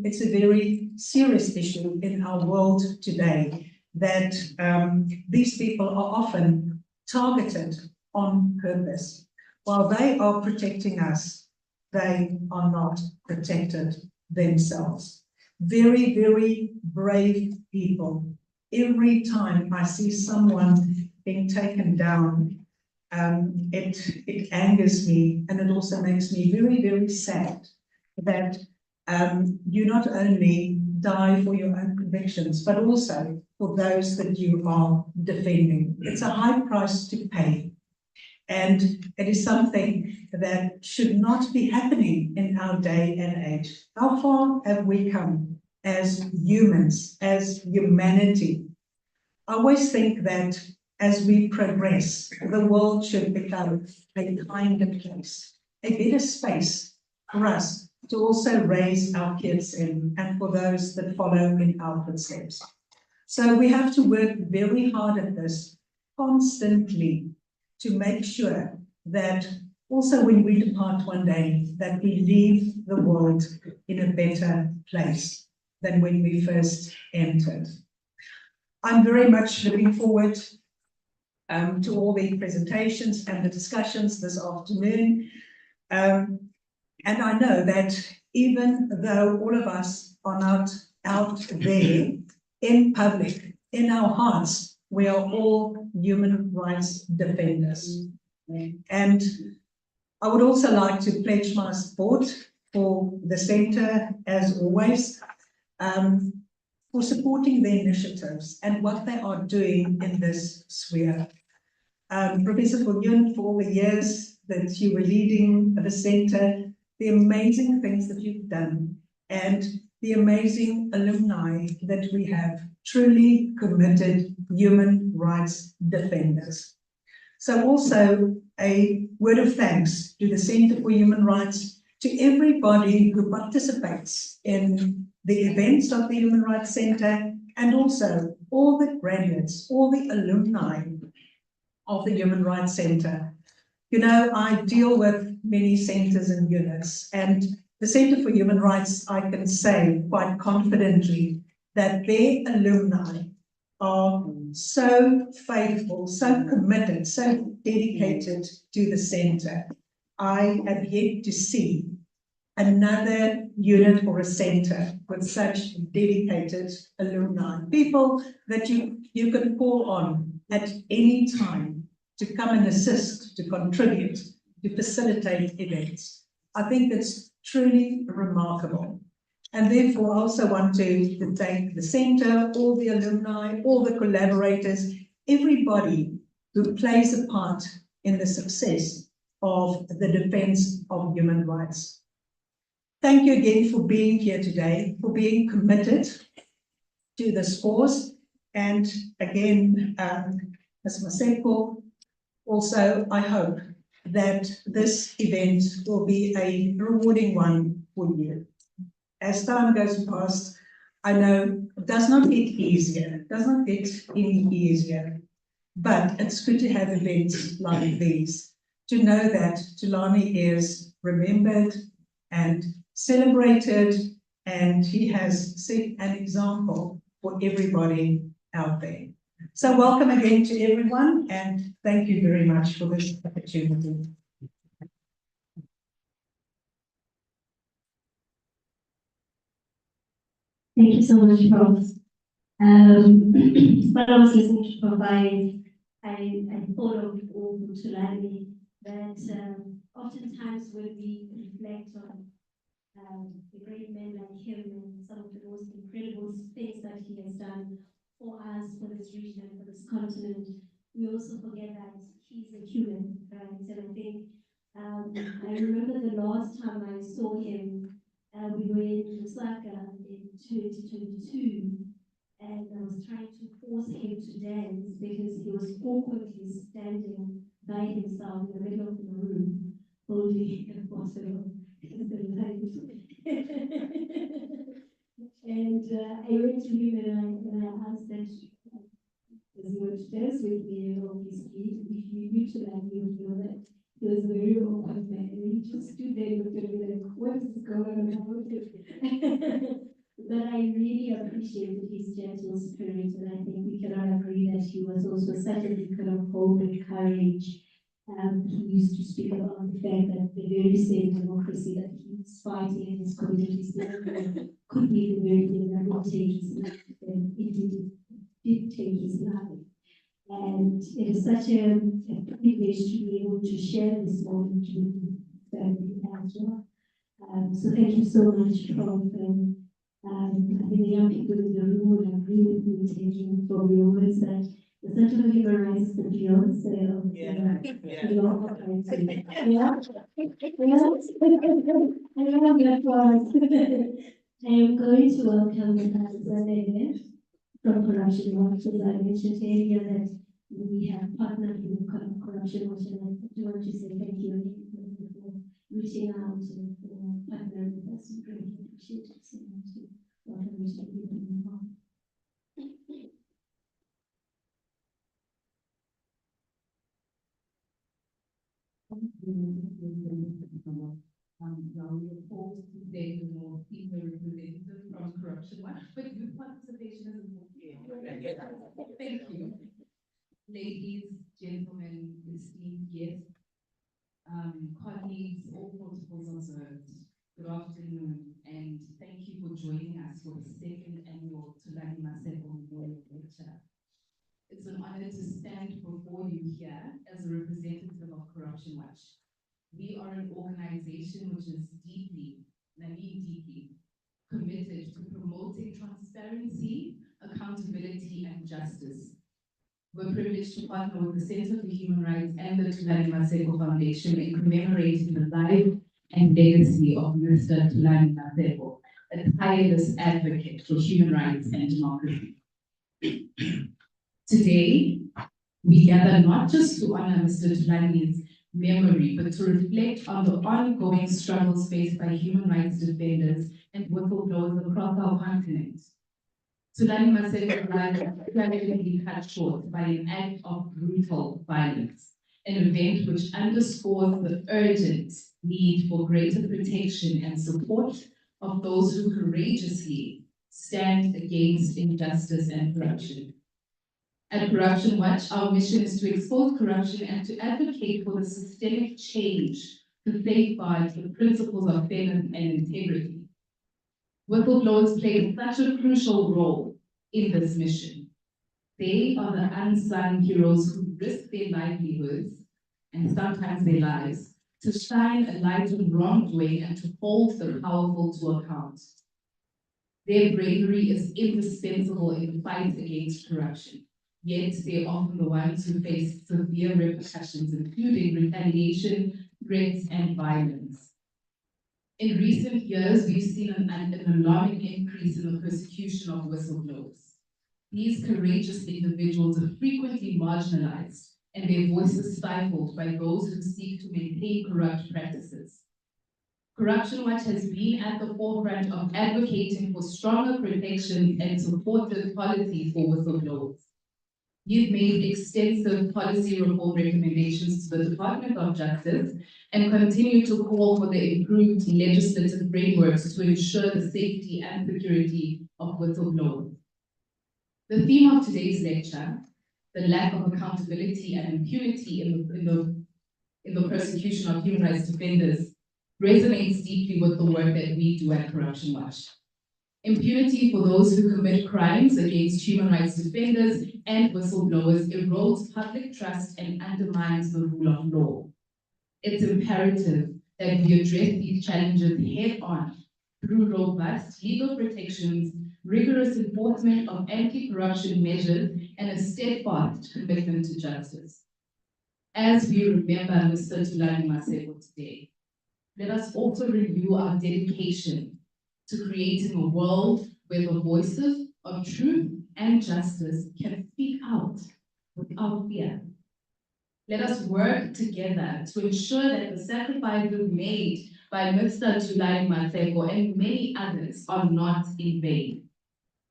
it's a very serious issue in our world today that these people are often targeted on purpose. While they are protecting us, they are not protected themselves. Very, very brave people. Every time I see someone being taken down, it angers me, and it also makes me very, very sad that you not only die for your own convictions, but also for those that you are defending. It's a high price to pay. And it is something that should not be happening in our day and age. How far have we come as humans, as humanity? I always think that as we progress, the world should become a kinder place, a better space for us to also raise our kids in, and for those that follow in our footsteps. So we have to work very hard at this constantly to make sure that also when we depart one day, that we leave the world in a better place than when we first entered. I'm very much looking forward to all the presentations and the discussions this afternoon. And I know that even though all of us are not out there in public, in our hearts, we are all human rights defenders. And I would also like to pledge my support for the centre, as always, for supporting their initiatives and what they are doing in this sphere. Professor Viljoen, for all the years that you were leading the centre, the amazing things that you've done, and the amazing alumni that we have, truly committed human rights defenders. So also a word of thanks to the Centre for Human Rights, to everybody who participates in the events of the Human Rights Centre, and also all the graduates, all the alumni of the Human Rights Centre. You know, I deal with many centres and units, and the Centre for Human Rights, I can say quite confidently that their alumni are so faithful, so committed, so dedicated to the centre. I have yet to see another unit or a centre with such dedicated alumni, people that you can call on at any time to come and assist, to contribute, to facilitate events. I think it's truly remarkable. And therefore, I also want to thank the centre, all the alumni, all the collaborators, everybody who plays a part in the success of the defence of human rights. Thank you again for being here today, for being committed to this cause. And again, Ms. Maseko, also, I hope that this event will be a rewarding one for you. As time goes past, I know it does not get easier, does not get any easier, but it's good to have events like these, to know that Thulani is remembered and celebrated, and he has set an example for everybody out there. So welcome again to everyone, and thank you very much for this opportunity. Thank you so much, Prof. When I was listening to Prof, I thought of Thulani, that oftentimes when we reflect on the great men like him and some of the most incredible things that he has done for us, for this region, for this continent, we also forget that he's a human, right? And I think I remember the last time I saw him, we were in Lusaka in 2022, and I was trying to force him to dance because he was awkwardly standing by himself in the middle of the room, holding impossible. And I went to him and I asked that, does he want to dance with me? Obviously, if you knew to that, you would know that he was a very awkward man. And he just stood there and looked at me like, what is going on? But I really appreciated his gentle spirit, and I think we can all agree that he was also such a beacon of hope and courage. He used to speak about the fact that the very same democracy that he's fighting in his community could be the very thing that would take his life, and it did take his life. And it is such a privilege to be able to share this moment with family as well. So thank you so much, Prof. And I think the young people in the room would agree with me, taking from your words that the Center for Human Rights is the Beyonce of the local country. Yeah. I love that one. I am going to welcome Zanele from Corruption Watch. As I mentioned earlier that we have partnered with Corruption Watch, and I do want to say thank you for reaching out and partnering with us. We greatly appreciate it. So much. Welcome you to the involved. Now we are forced to say the more female representative from Corruption Watch, but youth participation is important. Thank you. Ladies, gentlemen, esteemed guests, colleagues, all protocols observed, good afternoon, and thank you for joining us for the second annual Thulani Maseko Memorial Lecture. It's an honor to stand before you here as a representative of Corruption Watch. We are an organization which is deeply, and I mean deeply, committed to promoting transparency, accountability, and justice. We're privileged to partner with the Center for Human Rights and the Thulani Maseko Foundation in commemorating the life and legacy of Mr. Thulani Maseko, a tireless advocate for human rights and democracy. Today, we gather not just to honor Mr. Thulani's memory, but to reflect on the ongoing struggles faced by human rights defenders and whistleblowers across our continent. Thulani Maseko's life was tragically cut short by an act of brutal violence, an event which underscores the urgent need for greater protection and support of those who courageously stand against injustice and corruption. At Corruption Watch, our mission is to expose corruption and to advocate for the systemic change to safeguard the principles of fairness and integrity. Whistleblowers play such a crucial role in this mission. They are the unsung heroes who risk their livelihoods, and sometimes their lives, to shine a light on wrongdoing and to hold the powerful to account. Their bravery is indispensable in the fight against corruption. Yet they're often the ones who face severe repercussions, including retaliation, threats, and violence. In recent years, we've seen an alarming increase in the persecution of whistleblowers. These courageous individuals are frequently marginalized and their voices stifled by those who seek to maintain corrupt practices. Corruption Watch has been at the forefront of advocating for stronger protection and supportive policies for whistleblowers. You've made extensive policy reform recommendations to the Department of Justice and continue to call for the improved legislative frameworks to ensure the safety and security of whistleblowers. The theme of today's lecture, the lack of accountability and impunity in the persecution of human rights defenders, resonates deeply with the work that we do at Corruption Watch. Impunity for those who commit crimes against human rights defenders and whistleblowers erodes public trust and undermines the rule of law. It's imperative that we address these challenges head-on through robust legal protections, rigorous enforcement of anti-corruption measures, and a steadfast commitment to justice. As we remember Mr. Thulani Maseko today, let us also review our dedication to creating a world where the voices of truth and justice can speak out without fear. Let us work together to ensure that the sacrifices made by Mr. Thulani Maseko and many others are not in vain.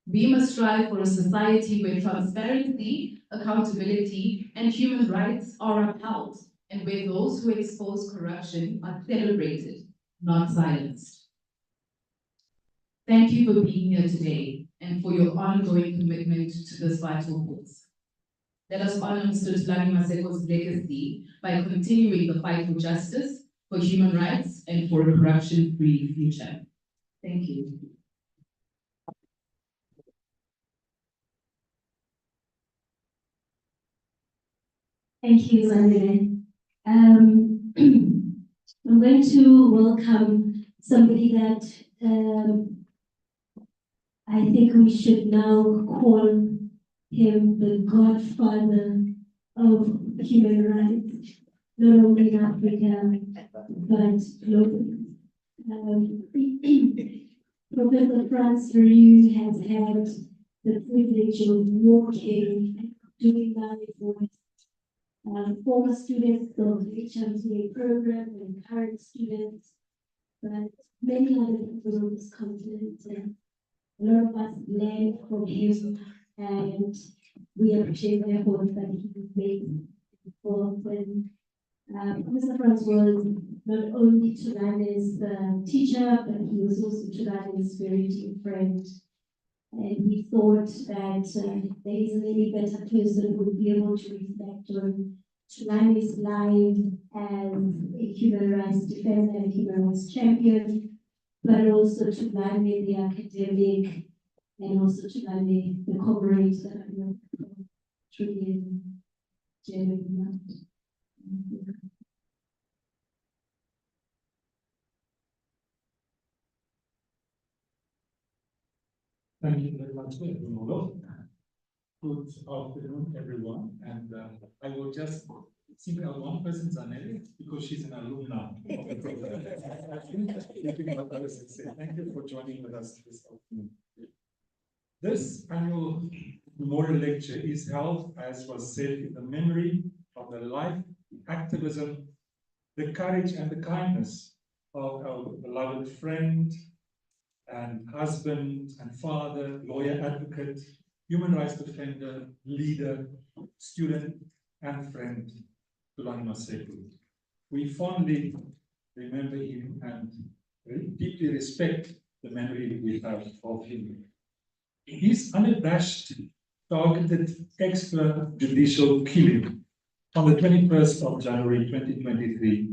We must strive for a society where transparency, accountability, and human rights are upheld, and where those who expose corruption are celebrated, not silenced. Thank you for being here today and for your ongoing commitment to this vital cause. Let us honor Mr. Thulani Maseko's legacy by continuing the fight for justice, for human rights, and for a corruption-free future. Thank you. Thank you, Zandile. I'm going to welcome somebody that I think we should now call him the godfather of human rights, not only in Africa, but globally. Professor Franz Verheul has had the privilege of walking, doing life with former students of the HMTA program and current students, but many other people on this continent. And a lot of us learn from him, and we appreciate the effort that he made for when Professor Franz was not only Thulani's teacher, but he was also Thulani's very dear friend. And we thought that there isn't any better person who would be able to reflect on Thulani's life as a human rights defender and human rights champion, but also Thulani the academic, and also Thulani the comrade that I know truly genuinely. Thank you very much, Bruno. Good afternoon, everyone. And I will just single out one person, Zanelli, because she's an alumna of the program. Thank you for joining with us this afternoon. This annual memorial lecture is held, as was said, in the memory of the life, activism, the courage, and the kindness of our beloved friend, and husband and father, lawyer, advocate, human rights defender, leader, student, and friend, Thulani Maseko. We fondly remember him and deeply respect the memory we have of him. His unabashed, targeted extrajudicial killing on the 21st of January 2023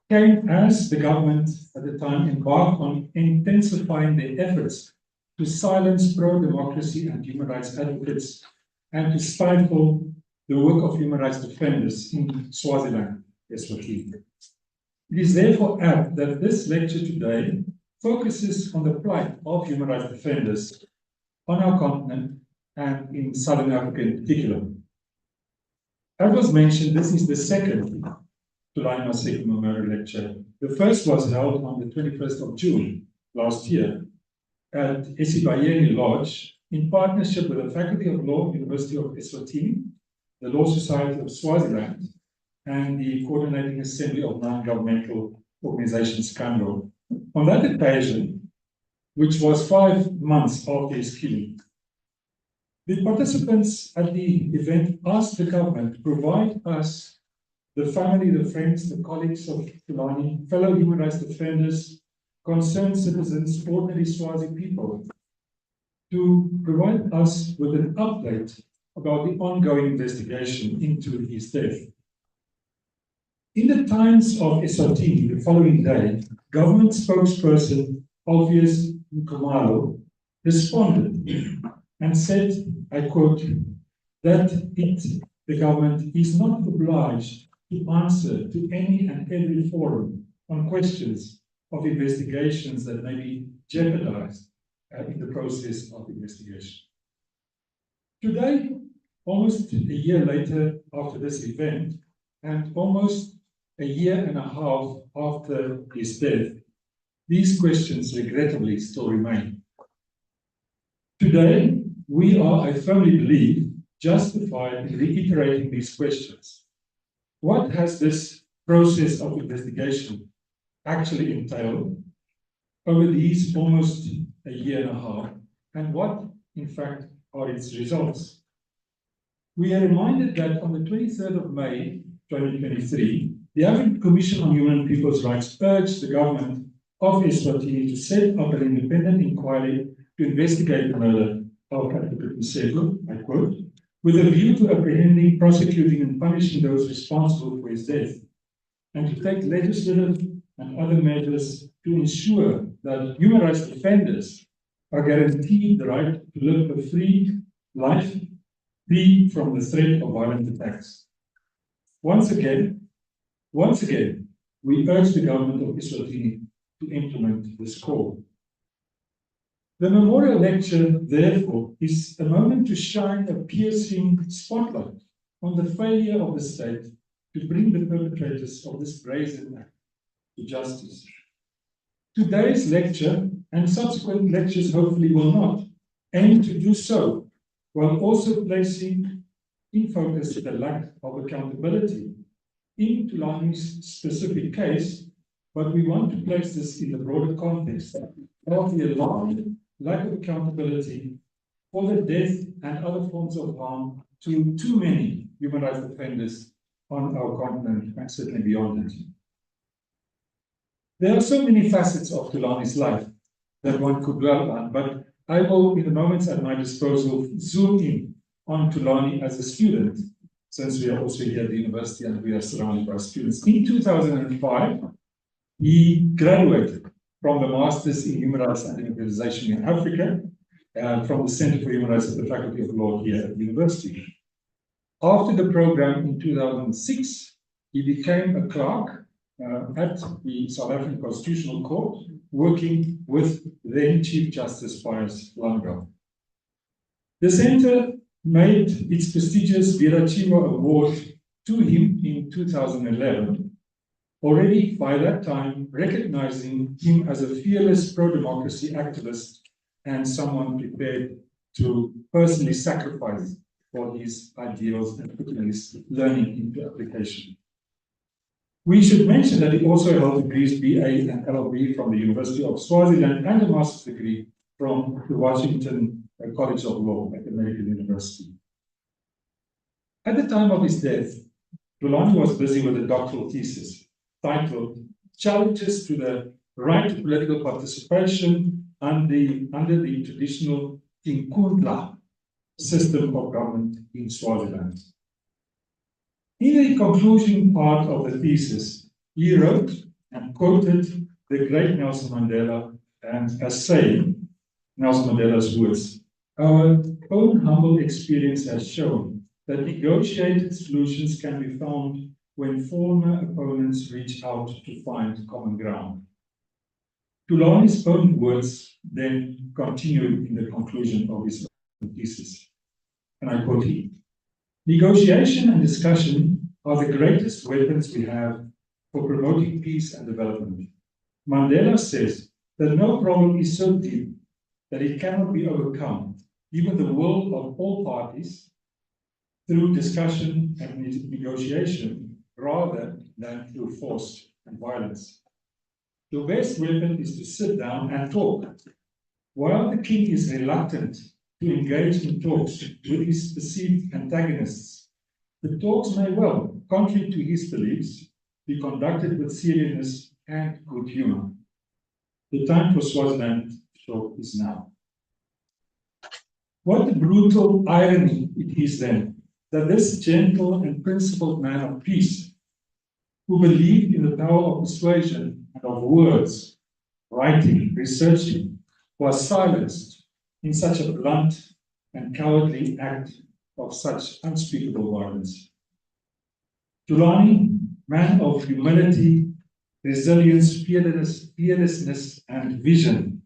came as the government at the time embarked on intensifying their efforts to silence pro-democracy and human rights advocates and to stifle the work of human rights defenders in Swaziland, Eswatini. It is therefore apt that this lecture today focuses on the plight of human rights defenders on our continent and in Southern Africa in particular. As was mentioned, this is the second Thulani Maseko Memorial Lecture. The first was held on the 21st of June last year at Eswatini Lodge in partnership with the Faculty of Law, University of Eswatini, the Law Society of Swaziland, and the Coordinating Assembly of Non-Governmental Organizations, CANRO. On that occasion, which was 5 months after his killing, the participants at the event asked the government to provide us, the family, the friends, the colleagues of Thulani, fellow human rights defenders, concerned citizens, ordinary Swazi people, to provide us with an update about the ongoing investigation into his death. In the Times of Eswatini the following day, government spokesperson Alpheus Nkumalo responded and said, I quote, that the government is not obliged to answer to any and every forum on questions of investigations that may be jeopardized in the process of investigation. Today, almost a year later after this event, and almost a year and a half after his death, these questions regrettably still remain. Today, we are, I firmly believe, justified in reiterating these questions. What has this process of investigation actually entailed over these almost a year and a half, and what, in fact, are its results? We are reminded that on the 23rd of May, 2023, the African Commission on Human and People's Rights urged the government of Eswatini to set up an independent inquiry to investigate the murder of Advocate Maseko, I quote, with a view to apprehending, prosecuting, and punishing those responsible for his death, and to take legislative and other measures to ensure that human rights defenders are guaranteed the right to live a free life, free from the threat of violent attacks. Once again, we urge the government of Eswatini to implement this call. The memorial lecture, therefore, is a moment to shine a piercing spotlight on the failure of the state to bring the perpetrators of this brazen act to justice. Today's lecture, and subsequent lectures hopefully will not, aim to do so, while also placing in focus the lack of accountability in Thulani's specific case, but we want to place this in the broader context of the alarming lack of accountability for the death and other forms of harm to too many human rights defenders on our continent and certainly beyond it. There are so many facets of Thulani's life that one could dwell on, but I will, in the moments at my disposal, zoom in on Thulani as a student, since we are also here at the university and we are surrounded by students. In 2005, he graduated from the Masters in Human Rights and Democratization in Africa, from the Center for Human Rights at the Faculty of Law here at the university. After the program in 2006, he became a clerk at the South African Constitutional Court, working with then Chief Justice Pius Langau. The Center made its prestigious Virachiwa Award to him in 2011, already by that time recognizing him as a fearless pro-democracy activist and someone prepared to personally sacrifice for his ideals and putting his learning into application. We should mention that he also held degrees BA and LLB from the University of Swaziland and a master's degree from the Washington College of Law at American University. At the time of his death, Thulani was busy with a doctoral thesis titled Challenges to the Right to Political Participation under the traditional Inkundla system of government in Swaziland. In the conclusion part of the thesis, he wrote and quoted the great Nelson Mandela and as saying, Nelson Mandela's words, "Our own humble experience has shown that negotiated solutions can be found when former opponents reach out to find common ground." Thulani's own words then continue in the conclusion of his thesis, and I quote here, "Negotiation and discussion are the greatest weapons we have for promoting peace and development. Mandela says that no problem is so deep that it cannot be overcome, even the will of all parties, through discussion and negotiation rather than through force and violence. The best weapon is to sit down and talk. While the king is reluctant to engage in talks with his perceived antagonists, the talks may well, contrary to his beliefs, be conducted with seriousness and good humor. The time for Swaziland talk is now." What a brutal irony it is then that this gentle and principled man of peace, who believed in the power of persuasion and of words, writing, researching, was silenced in such a blunt and cowardly act of such unspeakable violence. Thulani, man of humility, resilience, fearlessness, and vision,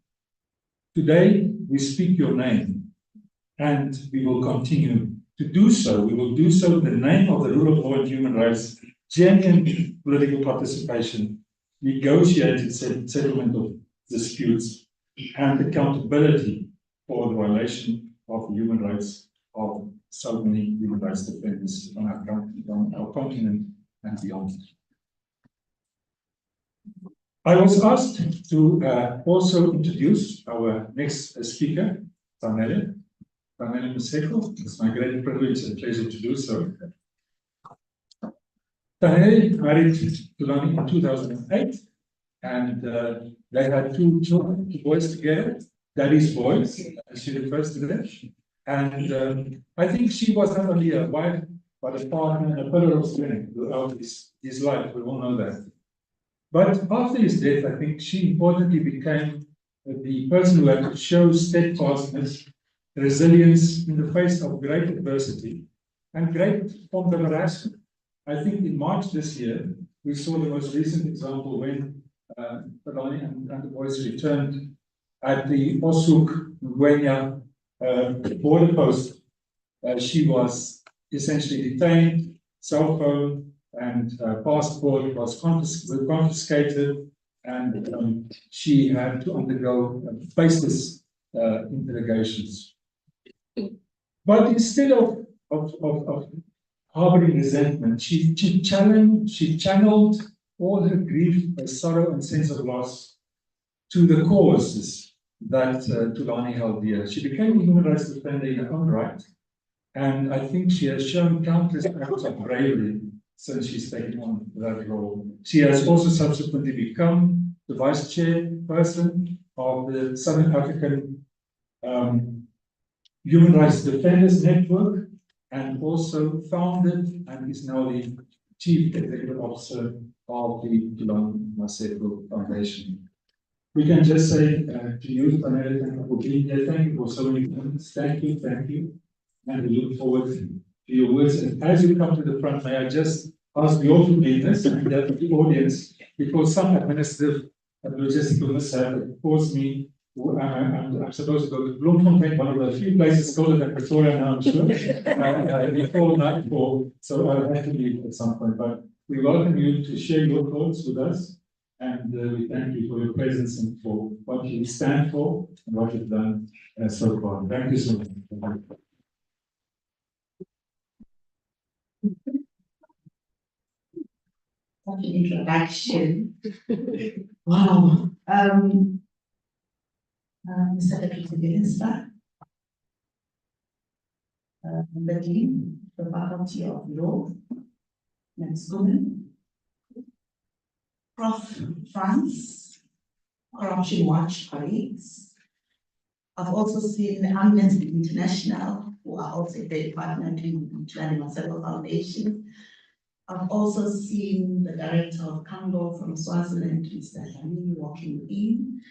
today we speak your name, and we will continue to do so. We will do so in the name of the rule of law and human rights, genuine political participation, negotiated settlement of disputes, and accountability for the violation of human rights of so many human rights defenders on our continent and beyond. I was asked to also introduce our next speaker, Thulani Maseko. It's my great privilege and pleasure to do so. Thulani married Thulani in 2008, And they had two children, two boys together, daddy's boys, as she refers to them. And I think she was not only a wife, but a partner and a pillar of strength throughout his life. We all know that. But after his death, I think she importantly became the person who had to show steadfastness, resilience in the face of great adversity and great forms of harassment. I think in March this year, we saw the most recent example when Thulani and the boys returned at the Osuk Ngwenya border post. She was essentially detained, cell phone and passport was confiscated, and she had to undergo baseless interrogations. But instead of harboring resentment, she channeled all her grief, her sorrow, and sense of loss to the causes that Thulani held dear. She became a human rights defender in her own right, and I think she has shown countless acts of bravery since she's taken on that role. She has also subsequently become the vice chairperson of the Southern African Human Rights Defenders Network, and also founded and is now the Chief Executive Officer of the Thulani Maseko Foundation. We can just say to you, Panel, thank you for being here. Thank you for so many comments. Thank you, and we look forward to your words. And as you come to the front, may I just ask your forgiveness and the audience, because some administrative and logistical mishap forced me. I'm supposed to go to Bloemfontein, one of the few places colder than Pretoria now, I'm sure. Before nightfall, so I'll have to leave at some point. But we welcome you to share your thoughts with us, and we thank you for your presence and for what you stand for and what you've done so far. Thank you so much. Such an introduction. Wow. Mr. Deputy Minister, the Dean, the Faculty of Law, Ms. Goodman, Prof. Franz, Corruption Watch colleagues. I've also seen Amnesty International, who are also a partner to the Thulani Maseko Foundation. I've also seen the Director of Congo from Swaziland, Mr. Hamini, walking in.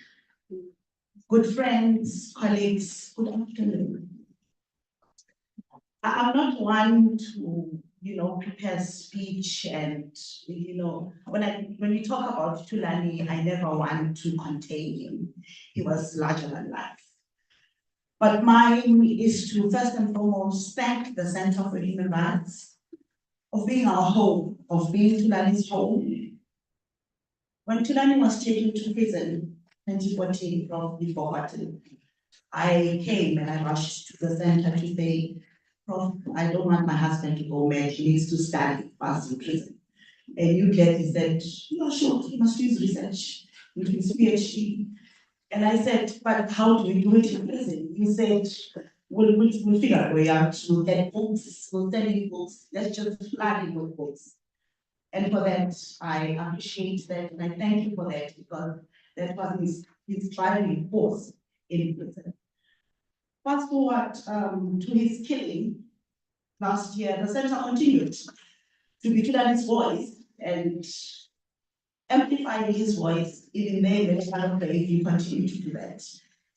Good friends, colleagues, good afternoon. I'm not one to, prepare speech and, when you talk about Thulani, I never want to contain him. He was larger than life. But mine is to first and foremost thank the Center for Human Rights of being our home, of being Thulani's home. When Thulani was taken to prison, 2014, probably forgotten, I came and I rushed to the center to say, Prof, I don't want my husband to go mad, he needs to study whilst in prison. And you clearly said, no, sure, he must use research with his PhD. And I said, but how do we do it in prison? You said, we'll figure a way out, we'll get books, we'll send you books, let's just flood him with books. And for that, I appreciate that, and I thank you for that, because that was his driving force in prison. Fast forward to his killing last year, the center continued to be Thulani's voice and amplifying his voice. Even there, the child of you continue to do that.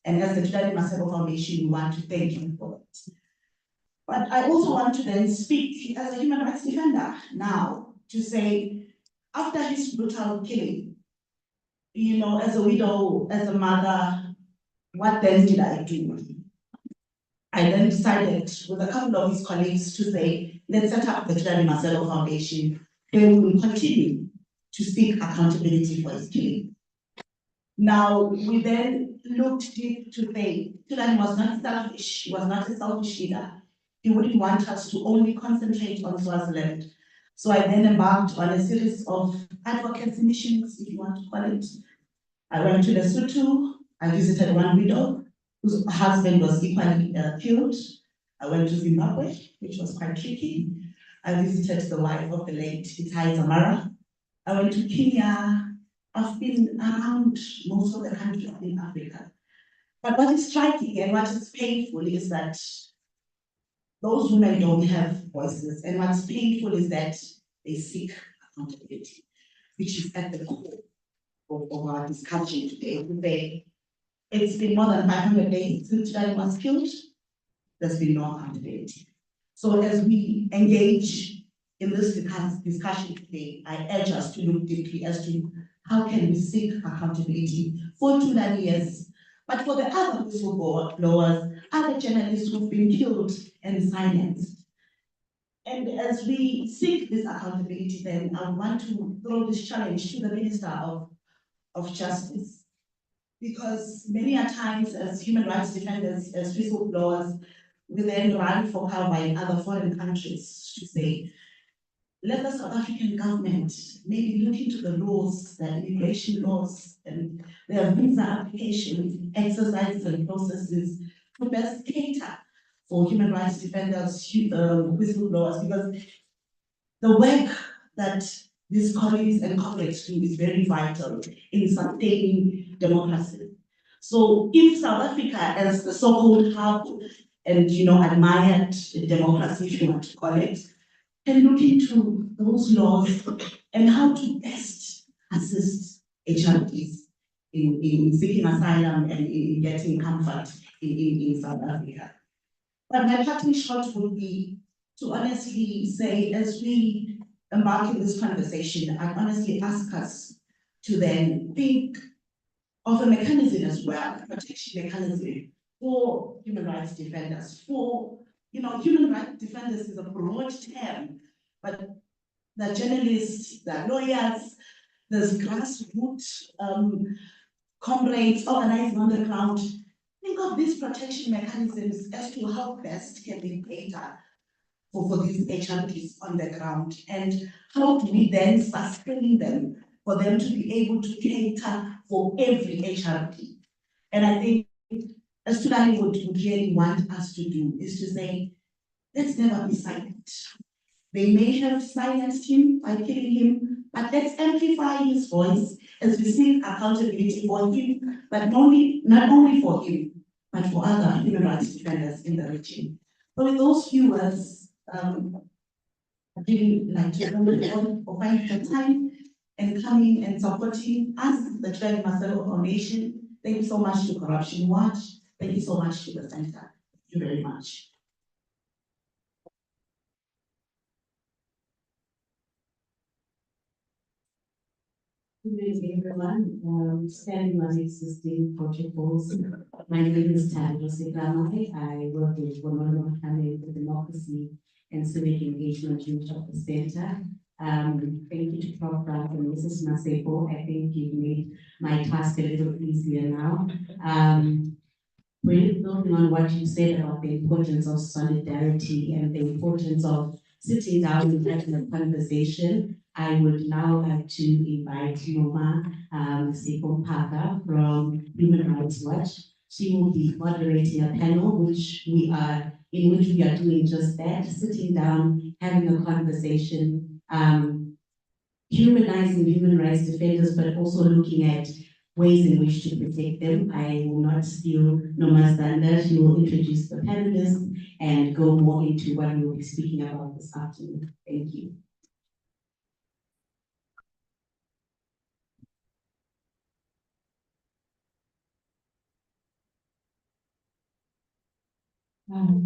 And as the Thulani Maseko Foundation, we want to thank you for it. But I also want to then speak as a human rights defender now to say, after his brutal killing, as a widow, as a mother, what then did I do? I then decided with a couple of his colleagues to say, let's set up the Thulani Maseko Foundation, where we will continue to seek accountability for his killing. Now, we then looked deep to say, Thulani was not selfish, he was not a selfish leader. He wouldn't want us to only concentrate on Swaziland. So I then embarked on a series of advocacy missions, if you want to call it. I went to Lesotho, I visited one widow whose husband was equally killed. I went to Zimbabwe, which was quite tricky. I visited the wife of the late Itai Zamara. I went to Kenya, I've been around most of the countries in Africa. But what is striking and what is painful is that those women don't have voices. And what's painful is that they seek accountability, which is at the core of our discussion today. It's been more than 500 days since Thulani was killed. There's been no accountability. So as we engage in this discussion today, I urge us to look deeply as to how can we seek accountability for Thulani, yes, but for the other whistleblowers, other journalists who've been killed and silenced. And as we seek this accountability, then I want to throw this challenge to the Minister of Justice. Because many a times as human rights defenders, as whistleblowers, we then run for cover in other foreign countries to say, let the South African government maybe look into the laws, the immigration laws, and their visa application exercises and processes to best cater for human rights defenders, whistleblowers, because the work that these colleagues and comrades do is very vital in sustaining democracy. So if South Africa, as the so-called hub and admired democracy, if you want to call it, can look into those laws and how to best assist HRDs in seeking asylum and in getting comfort in South Africa. But my parting shot would be to honestly say, as we embark in this conversation, I honestly ask us to then think of a mechanism as well, a protection mechanism for human rights defenders. For, human rights defenders is a broad term, but the journalists, the lawyers, there's grassroots comrades organizing on the ground. Think of these protection mechanisms as to how best can we cater for these HRDs on the ground, and how do we then sustain them for them to be able to cater for every HRD. And I think as Thulani would really want us to do is to say, let's never be silent. They may have silenced him by killing him, but let's amplify his voice as we seek accountability for him, but not only for him, but for other human rights defenders in the region. So with those few words, I'd really like to thank you all for finding the time and coming and supporting us, the Thulani Maseko Foundation. Thank you so much to Corruption Watch. Thank you so much to the Center. Thank you very much. Good evening, everyone. Standing on existing protocols. My name is tireless. I work with Women for Democracy and Civic Engagement Unit of the Center. Thank you to Prof. and Mrs. Maseko. I think you've made my task a little easier now. Really building on what you said about the importance of solidarity and the importance of sitting down and having a conversation, I would now like to invite Noma Maseko from Human Rights Watch. She will be moderating a panel in which we are doing just that, sitting down, having a conversation, humanizing human rights defenders, but also looking at ways in which to protect them. I will not steal Noma's thunder. She will introduce the panelists and go more into what we will be speaking about this afternoon. Thank you.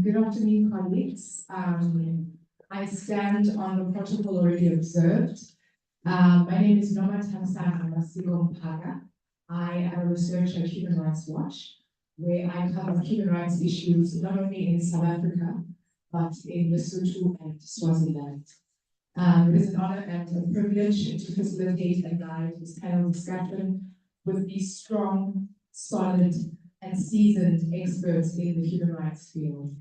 Good afternoon, colleagues. I stand on the protocol already observed. My name is Noma Maseko. I am a researcher at Human Rights Watch, where I cover human rights issues not only in South Africa, but in Lesotho and Swaziland. It is an honor and a privilege to facilitate and guide this panel discussion with these strong, solid, and seasoned experts in the human rights field.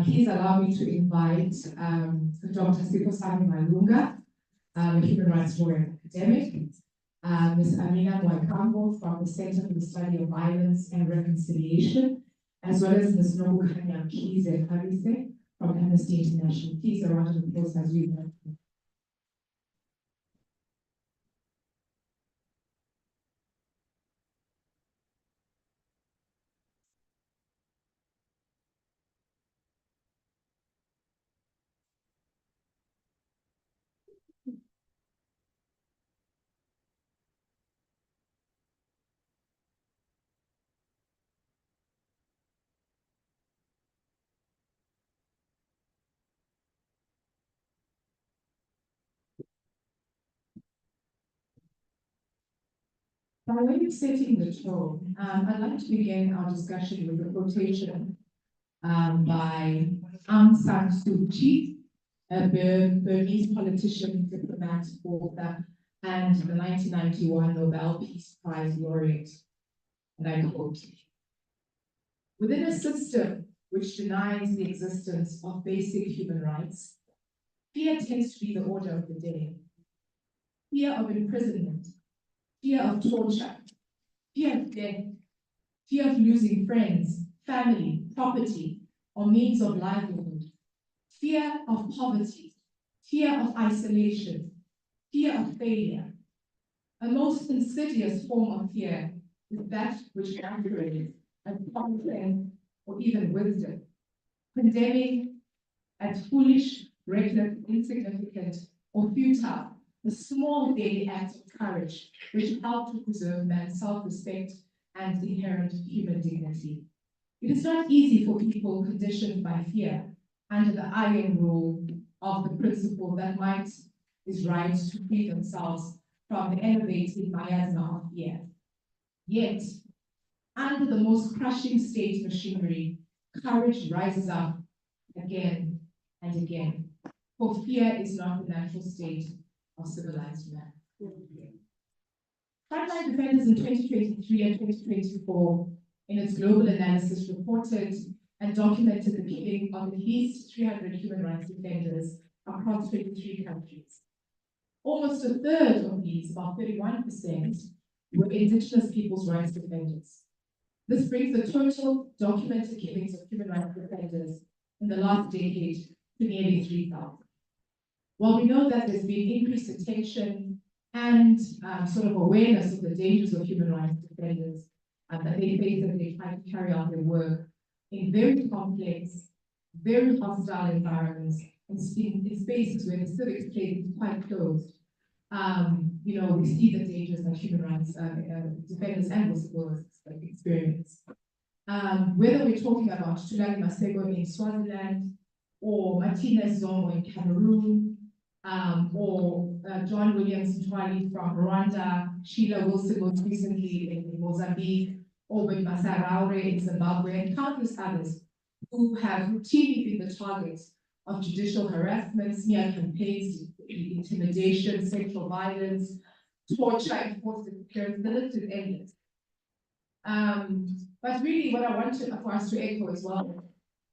Please allow me to invite Dr. Sipho Malunga, a human rights lawyer and academic, Ms. Amina Mwakambo from the Center for the Study of Violence and Reconciliation, as well as Ms. Nobukanya Kize Karise from Amnesty International. Please, a round of applause as we welcome. By way of setting the tone, I'd like to begin our discussion with a quotation by Aung San Suu Kyi, a Burmese politician, diplomat, author, and the 1991 Nobel Peace Prize laureate. And I quote, "Within a system which denies the existence of basic human rights, fear tends to be the order of the day. Fear of imprisonment, fear of torture, fear of death, fear of losing friends, family, property, or means of livelihood, fear of poverty, fear of isolation, fear of failure. A most insidious form of fear is that which masquerades as common sense or even wisdom, condemning as foolish, reckless, insignificant, or futile the small daily acts of courage which help to preserve man's self-respect and inherent human dignity. It is not easy for people conditioned by fear under the iron rule of the principle that might is right to free themselves from the elevated miasma of fear. Yet, under the most crushing state machinery, courage rises up again and again, for fear is not the natural state of civilized man." Frontline Defenders in 2023 and 2024, in its global analysis, reported and documented the killing of at least 300 human rights defenders across 23 countries. Almost a third of these, about 31%, were indigenous people's rights defenders. This brings the total documented killings of human rights defenders in the last decade to nearly 3,000. While we know that there's been increased attention and sort of awareness of the dangers of human rights defenders that they face as they try to carry out their work in very complex, very hostile environments, in spaces where the civic space is quite closed, we see the dangers that human rights defenders and whistleblowers experience. Whether we're talking about Thulani Maseko in Swaziland, or Martinez Zongo in Cameroon, or John Williams Ntwali from Rwanda, Sheila Wilson most recently in Mozambique, or with Masaraure in Zimbabwe, and countless others who have routinely been the targets of judicial harassment, smear campaigns, intimidation, sexual violence, torture, and forced disappearance. The list is endless. But really, what I want for us to echo as well,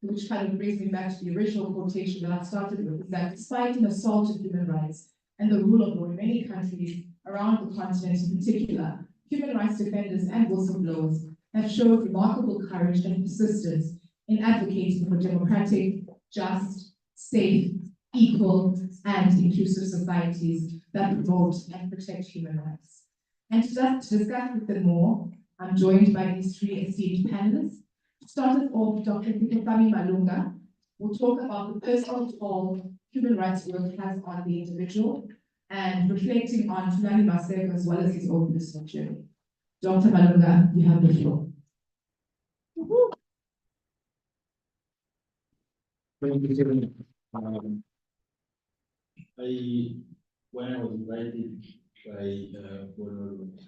which kind of brings me back to the original quotation that I started with, is that despite an assault on human rights and the rule of law in many countries around the continent in particular, human rights defenders and whistleblowers have shown remarkable courage and persistence in advocating for democratic, just, safe, equal, and inclusive societies that promote and protect human rights. And to discuss with them more, I'm joined by these three esteemed panelists. To start us off, Dr. Thulani Malunga will talk about the personal toll human rights work has on the individual and reflecting on Thulani Maseko as well as his own personal journey. Dr. Malunga, you have the floor. Thank you, when I was invited by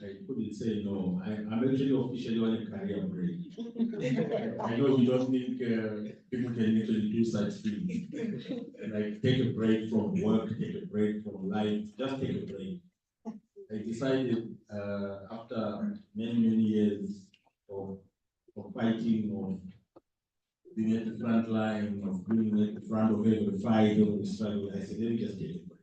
I couldn't say no. I'm actually officially on a career break. I know you don't think people can actually do such things. Like take a break from work, take a break from life, just take a break. I decided after many years of fighting, of being at the front line, of being at the front of every fight, every struggle, I said, let me just take a break.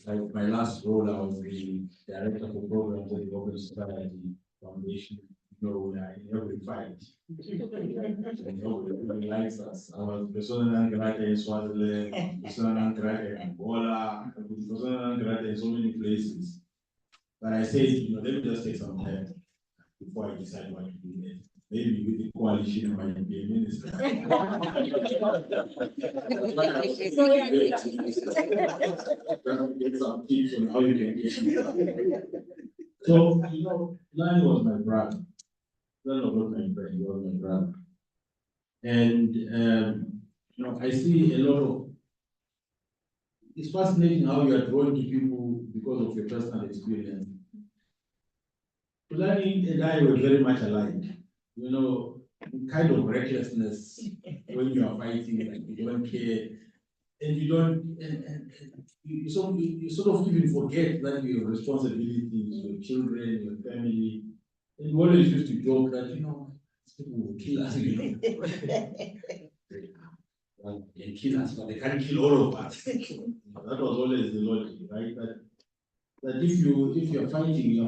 Like my last role, I was the director for programs at the Open Society Foundation. We are in every fight. And nobody really likes us. I was persona non grata in Swaziland, persona non grata in Angola, persona non grata in so many places. But I said, let me just take some time before I decide what to do next. maybe with the coalition, I might be a minister. Get some tips on how you can get. So, you know, Thulani was my brother. Thulani was not my friend, he was my brother. And, you know, I see a lot of, it's fascinating how you are drawn to people because of your personal experience. Thulani and I were very much alike. You know, kind of recklessness when you are fighting, like you don't care, and you don't, and you sort of even forget that your responsibilities, your children, your family. And we always used to joke that, you know, people will kill us, you know. Well, they kill us, but they can't kill all of us. That was always the logic, right? That if you're fighting, if you're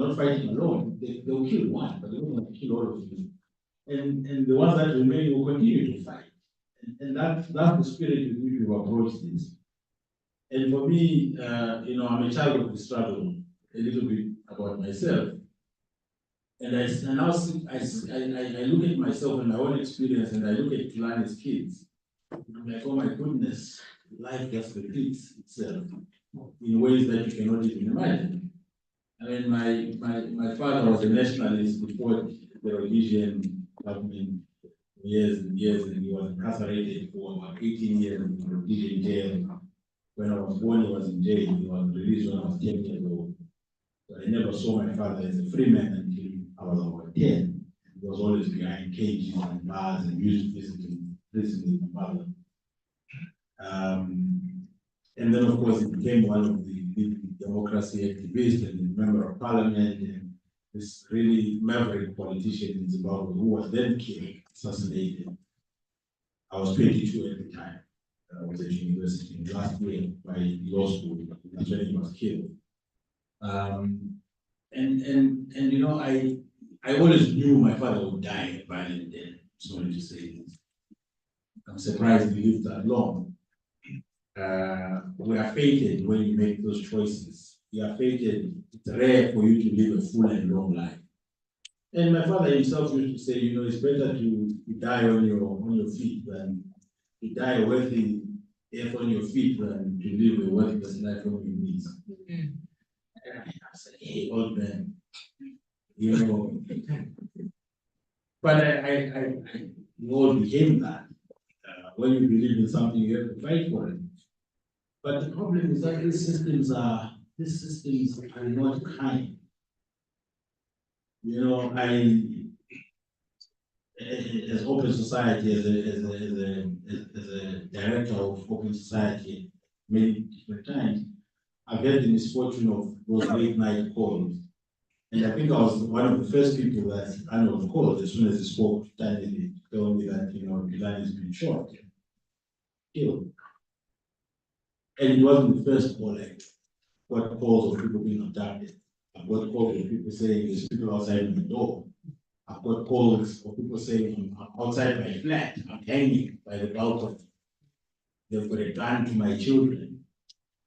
not fighting alone, they'll kill one, but they don't want to kill all of you. And the ones that remain will continue to fight. And that's the spirit with which we've approached this. And for me, you know, I'm a child of the struggle, a little bit about myself. And I look at myself and my own experience, and I look at Thulani's kids. I'm like, oh my goodness, life just repeats itself in ways that you cannot even imagine. I mean, my father was a nationalist before the Rhodesian government, years and years, and he was incarcerated for about 18 years in the Rhodesian jail. When I was born, he was in jail. He was released when I was 10 years old. So I never saw my father as a free man until I was about 10. He was always behind cages and bars and used to visit prison with my mother. And then, of course, he became one of the big democracy activists and a member of parliament, and this really maverick politician in Zimbabwe who was then killed, assassinated. I was 22 at the time. I was at university last year by law school. That's when he was killed. And you know, I always knew my father would die a violent death. Sorry to say this. I'm surprised he lived that long. We are fated when you make those choices. You are fated. It's rare for you to live a full and long life. And my father himself used to say, you know, it's better to die on your feet than to die a worthy death on your feet than to live a worthless life on your knees. And I said, hey, old man, you know. But we all became that. When you believe in something, you have to fight for it. But the problem is that these systems are not kind. You know, as Open Society, as a director of Open Society, many different times, I've had the misfortune of those late night calls. And I think I was one of the first people that Arnold called as soon as he spoke to Thulani, told me that, you know, Thulani has been shot, killed. And it wasn't the first call. I've got calls of people being abducted. I've got calls of people saying there's people outside my door. I've got calls of people saying I'm outside my flat, I'm hanging by the balcony. They've got a gun to my children,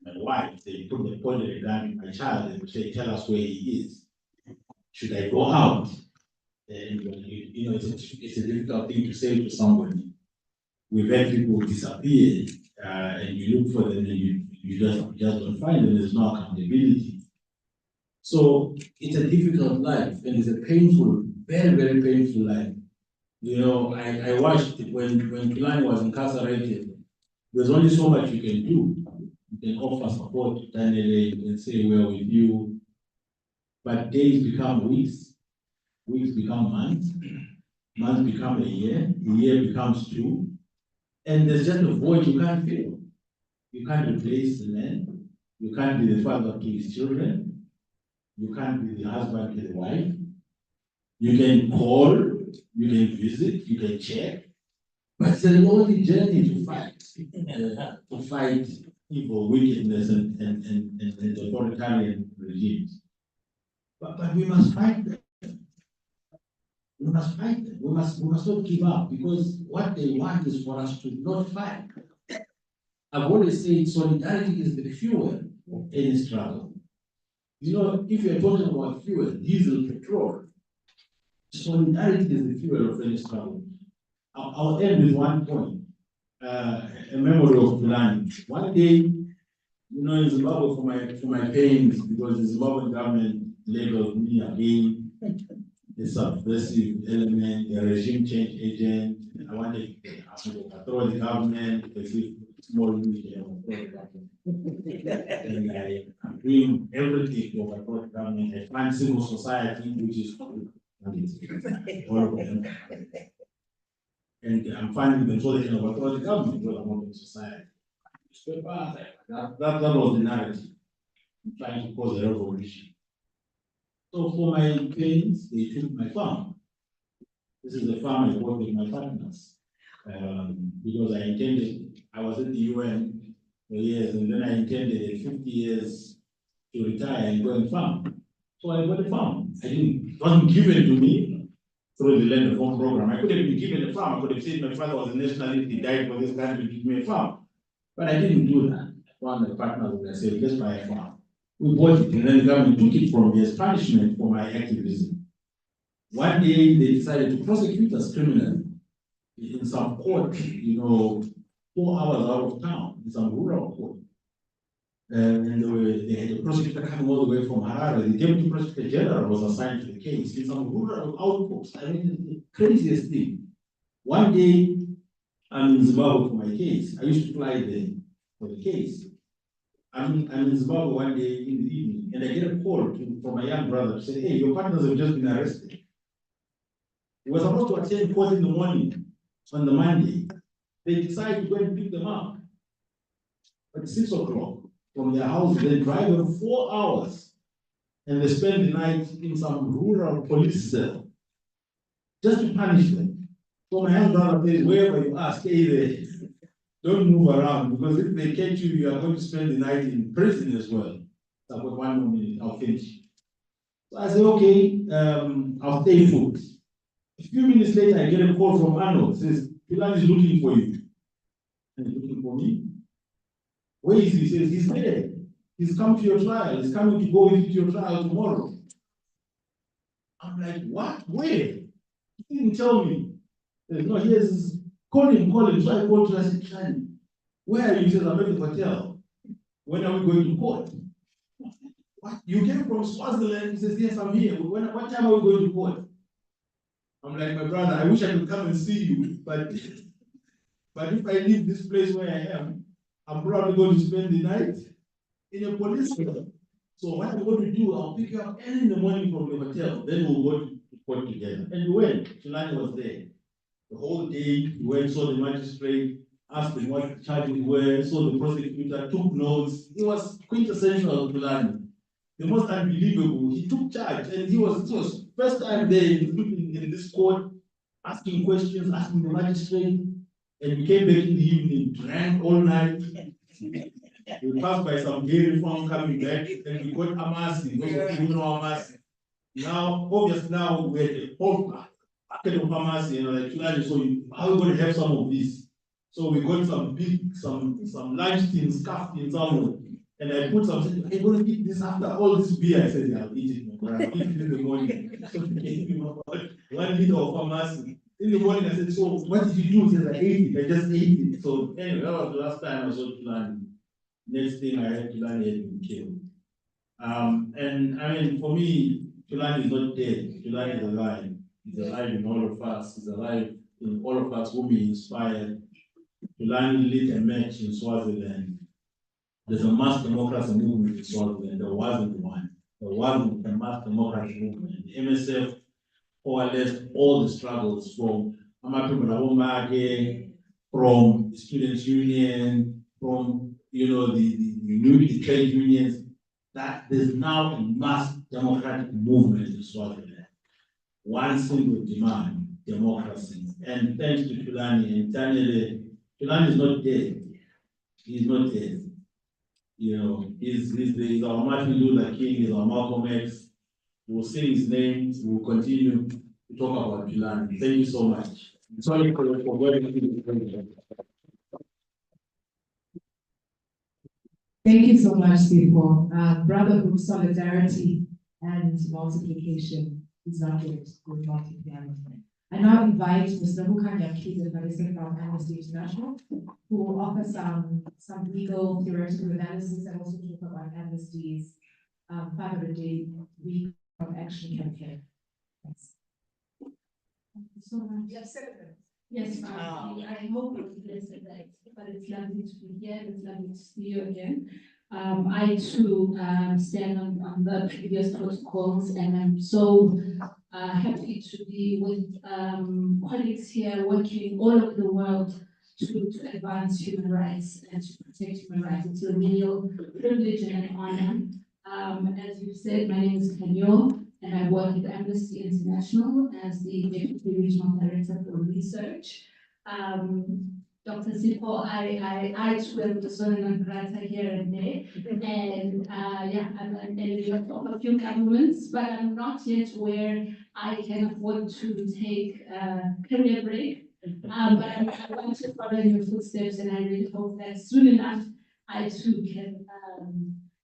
my wife. They pointed a gun to my child and say, tell us where he is. Should I go out? And you know, it's a difficult thing to say to somebody. We've had people disappear, and you look for them and you just don't find them. There's no accountability. So it's a difficult life, and it's a painful, very, very painful life. You know, I watched it when Thulani was incarcerated. There's only so much you can do. You can offer support to Daniel and say, we're with you. But days become weeks become months become a year becomes 2. And there's just a void you can't fill. You can't replace the man. You can't be the father to his children. You can't be the husband to the wife. You can call, you can visit, you can check. But it's a lonely journey to fight evil, wickedness, and authoritarian regimes. But we must fight them. We must fight them. We must not give up, because what they want is for us to not fight. I've always said solidarity is the fuel of any struggle. You know, if you're talking about fuel, diesel, petrol, solidarity is the fuel of any struggle. I'll end with one point. A memory of Thulani. One day, in Zimbabwe for my pains, because the Zimbabwean government labeled me again a subversive element, a regime change agent. I wanted to overthrow the government, as if small unity overthrow the government. And I'm doing everything to overthrow the government. I find civil society, which is and I'm finding them so they can overthrow the government because I'm not in society. That was the narrative. I'm trying to cause a revolution. So for my pains, they took my farm. This is the farm I bought with my partners. Because I was in the UN for years, and then I intended at 50 years to retire and go and farm. So I bought a farm. It wasn't given to me through the land reform program. I could have been given a farm. I could have said my father was a nationalist, he died for this country to give me a farm. But I didn't do that. One of the partners would say, let's buy a farm. We bought it, and then the government took it from me as punishment for my activism. One day they decided to prosecute us criminally in some court, 4 hours out of town, in some rural court. And they had a prosecutor coming all the way from Harare. The deputy prosecutor general was assigned to the case in some rural outpost. I mean, the craziest thing. One day, I'm in Zimbabwe for my case. I used to fly there for the case. I'm in Zimbabwe one day in the evening, and I get a call from my young brother to say, hey, your partners have just been arrested. We were supposed to attend court in the morning on the Monday. They decided to go and pick them up at 6 o'clock from their house. They drive them 4 hours, and they spend the night in some rural police cell just to punish them. So my young brother says, wherever you are, stay there. Don't move around, because if they catch you, you are going to spend the night in prison as well. So I've got 1 more minute, I'll finish. So I say, okay, I'll stay put. A few minutes later, I get a call from Arnold, says, Thulani is looking for you. And he's looking for me. Where is he? He says, he's there. He's come to your trial. He's coming to go with you to your trial tomorrow. I'm like, what? Where? He didn't tell me. He says, no, here's, call him. So I called him, I said, Thulani, where are you? He says, I'm at the hotel. When are we going to court? What? You came from Swaziland? He says, yes, I'm here. What time are we going to court? I'm like, my brother, I wish I could come and see you, but if I leave this place where I am, I'm probably going to spend the night in a police cell. So what I'm going to do, I'll pick you up early in the morning from the hotel, then we'll go to court together. And we went. Thulani was there. The whole day, we went, saw the magistrate, asked him what the charges were, saw the prosecutor, took notes. It was quintessential Thulani. The most unbelievable, he took charge, and it was first time there in this court, asking questions, asking the magistrate, and we came back in the evening, drank all night. We passed by some dairy farm coming back, and we got Amasi, because we know Amasi. Now, obviously now we had a whole packet of Amasi, and like, Thulani, so how are we going to have some of this? So we got some lunch things, scarf in somewhere. And I put something, I'm going to eat this after all this beer. I said, yeah, I'll eat it, my brother. I'll eat it in the morning. So he gave me 1 liter of pharmacy. In the morning, I said, so what did you do? He said, I ate it. I just ate it. So anyway, that was the last time I saw Thulani. Next thing I heard, Thulani had been killed. And I mean, for me, Thulani is not dead. Thulani is alive. He's alive in all of us. He's alive in all of us whom he inspired. Thulani lit a match in Swaziland. There's a mass democracy movement in Swaziland. There wasn't one. There wasn't a mass democracy movement. The MSF coalesced all the struggles from Amapimabomake, from the students' union, from the trade unions. That there's now a mass democratic movement in Swaziland. One single demand, democracy. And thanks to Thulani and Daniel, Thulani is not dead. He's not dead. He's our Martin Luther King, he's our Malcolm X. We'll sing his name, we'll continue to talk about Thulani. Thank you so much. Sorry for going through the presentation. Thank you so much, Sipho. Brotherhood, solidarity, and multiplication. is not yet good multi-piano. I now invite Mr. Mukanya Kiza from Amnesty International, who will offer some legal theoretical analysis and also talk about Amnesty's 500-day week of action campaign. Thanks. Thank you so much. Yes, I hope it's less than that, but it's lovely to be here. It's lovely to see you again. I too stand on the previous protocols, and I'm so happy to be with colleagues here working all over the world to advance human rights and to protect human rights. It's a real privilege and an honor. As you said, my name is Kanyo, and I work at Amnesty International as the Deputy Regional Director for Research. Dr. Sipho, I too am the Solomon Grata here and there, and yeah, I'm an enemy of a few governments, but I'm not yet where I can afford to take a career break. But I want to follow in your footsteps, and I really hope that soon enough I too can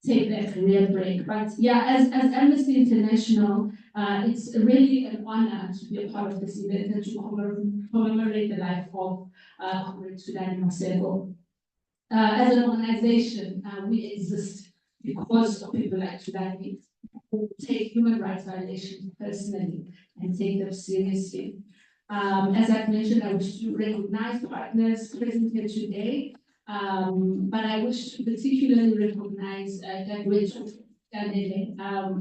take that career break. But yeah, as Amnesty International, it's really an honor to be a part of this event and to commemorate the life of Thulani Maseko. As an organization, we exist because of people like Thulani who take human rights violations personally and take them seriously. As I've mentioned, I wish to recognize partners present here today, but I wish to particularly recognize Dagwetu Danele.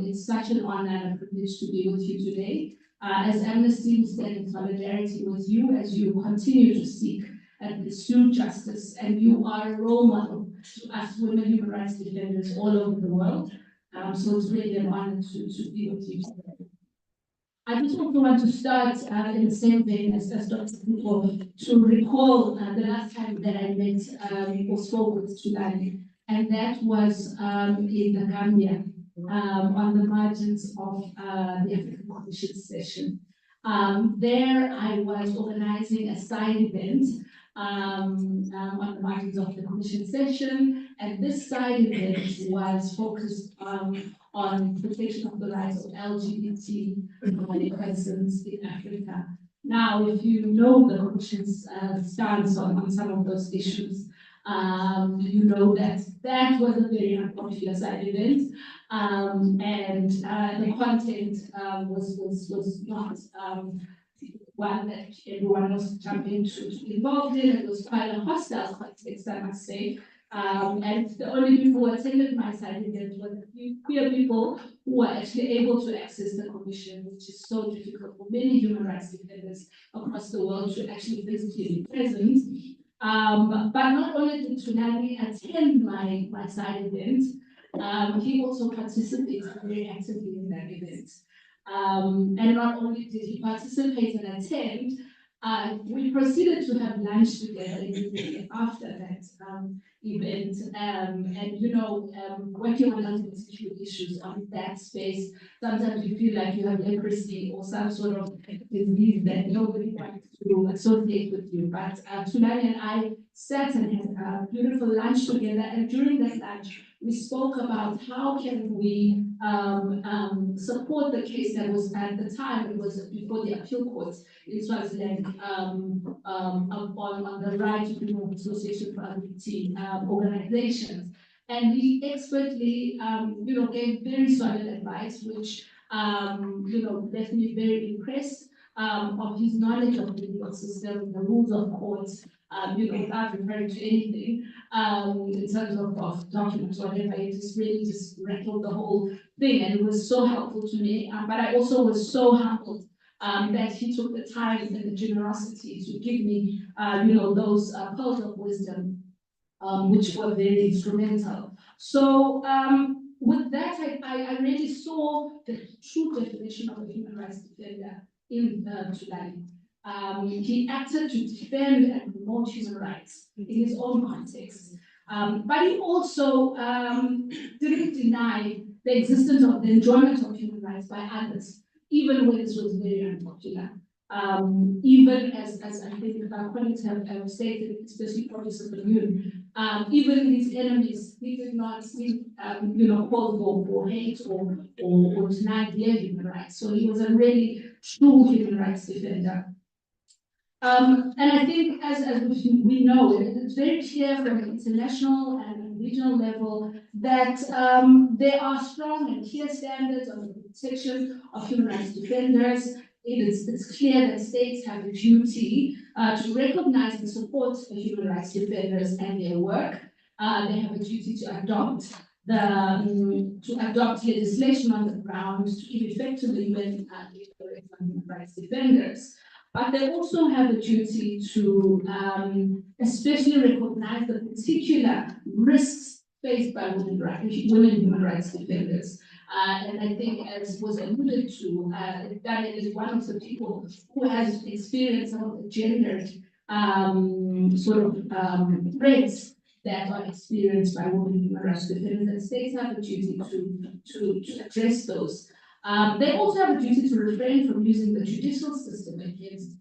It's such an honor and a privilege to be with you today. As Amnesty, we stand in solidarity with you as you continue to seek and pursue justice, and you are a role model to us women human rights defenders all over the world. So it's really an honor to be with you today. I just also want to start in the same vein as Dr. Sipho to recall the last time that I met or spoke with Thulani, and that was in the Gambia on the margins of the African Commission session. There I was organizing a side event on the margins of the Commission session, and this side event was focused on protection of the rights of LGBT persons in Africa. Now, if you know the Commission's stance on some of those issues, you know that that was a very unpopular side event, and the content was not one that everyone was jumping to involved in. It was quite a hostile context, I must say. And the only people who attended my side event were the few queer people who were actually able to access the Commission, which is so difficult for many human rights defenders across the world to actually physically be present. But not only did Thulani attend my side event, he also participated very actively in that event. And not only did he participate and attend, we proceeded to have lunch together immediately after that event. And you know, working on LGBTQ issues on that space, sometimes you feel like you have leprosy or some sort of disease that nobody wants to associate with you. But Thulani and I sat and had a beautiful lunch together, and during that lunch, we spoke about how can we support the case that was at the time, it was before the appeal court in Swaziland on the right to freedom of association for LGBT organizations. And he expertly, you know, gave very solid advice, which, you know, left me very impressed of his knowledge of the legal system, the rules of courts, you know, without referring to anything in terms of documents or whatever. It just really just rattled the whole thing, and it was so helpful to me. But I also was so humbled that he took the time and the generosity to give me, you know, those pearls of wisdom, which were very instrumental. So with that, I really saw the true definition of a human rights defender in Thulani. He acted to defend and promote human rights in his own context. But he also didn't deny the existence of the enjoyment of human rights by others, even when this was very unpopular. Even as I think our colleagues have stated, especially Professor Banyun, Even his enemies, he did not call for hate or deny their human rights. So he was a really true human rights defender. And I think as we know, it's very clear from the international and regional level that there are strong and clear standards on the protection of human rights defenders. It's clear that states have a duty to recognize and support the human rights defenders and their work. They have a duty to adopt legislation on the ground to give effect to the UN human rights defenders. But they also have a duty to especially recognize the particular risks faced by women human rights defenders. And I think, as was alluded to, Daniel is one of the people who has experienced some of the gendered threats that are experienced by women human rights defenders, and states have a duty to address those. They also have a duty to refrain from using the judicial system against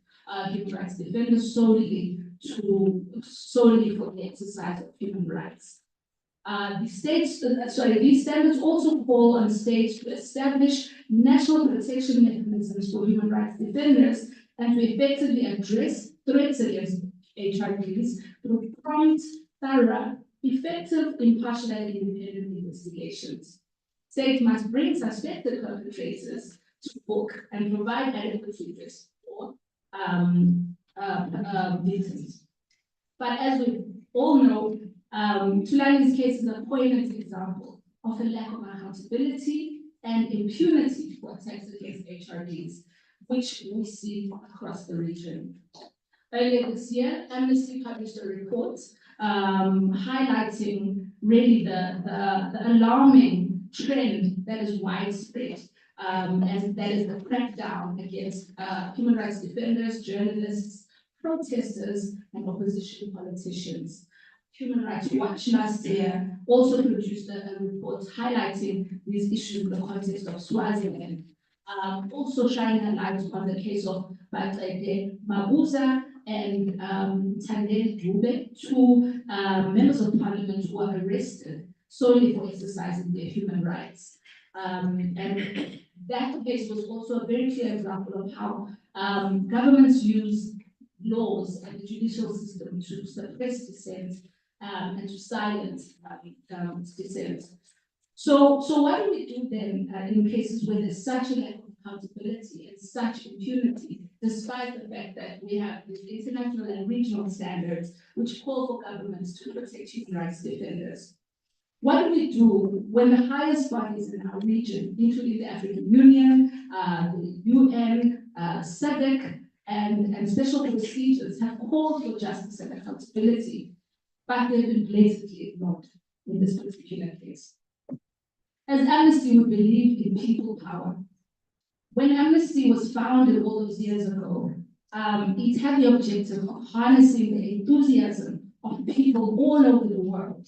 human rights defenders solely for the exercise of human rights. These standards also call on states to establish national protection mechanisms for human rights defenders and to effectively address threats against HRDs through prompt, thorough, effective, impartial, and independent investigations. States must bring suspected perpetrators to book and provide adequate redress for victims. But as we all know, Thulani's case is a poignant example of a lack of accountability and impunity for attacks against HRDs, which we see across the region. Earlier this year, Amnesty published a report highlighting really the alarming trend that is widespread, and that is the crackdown against human rights defenders, journalists, protesters, and opposition politicians. Human Rights Watch last year also produced a report highlighting these issues in the context of Swaziland, also shining a light on the case of Batete Mabuza and Tandeli Dube, two members of parliament who were arrested solely for exercising their human rights. And that case was also a very clear example of how governments use laws and the judicial system to suppress dissent and to silence dissent. So what do we do then in cases where there's such a lack of accountability and such impunity, despite the fact that we have these international and regional standards which call for governments to protect human rights defenders? What do we do when the highest bodies in our region, including the African Union, the UN, SADC, and special procedures, have called for justice and accountability, but they've been blatantly ignored in this particular case? As Amnesty, we believe in people power. When Amnesty was founded all those years ago, it had the objective of harnessing the enthusiasm of people all over the world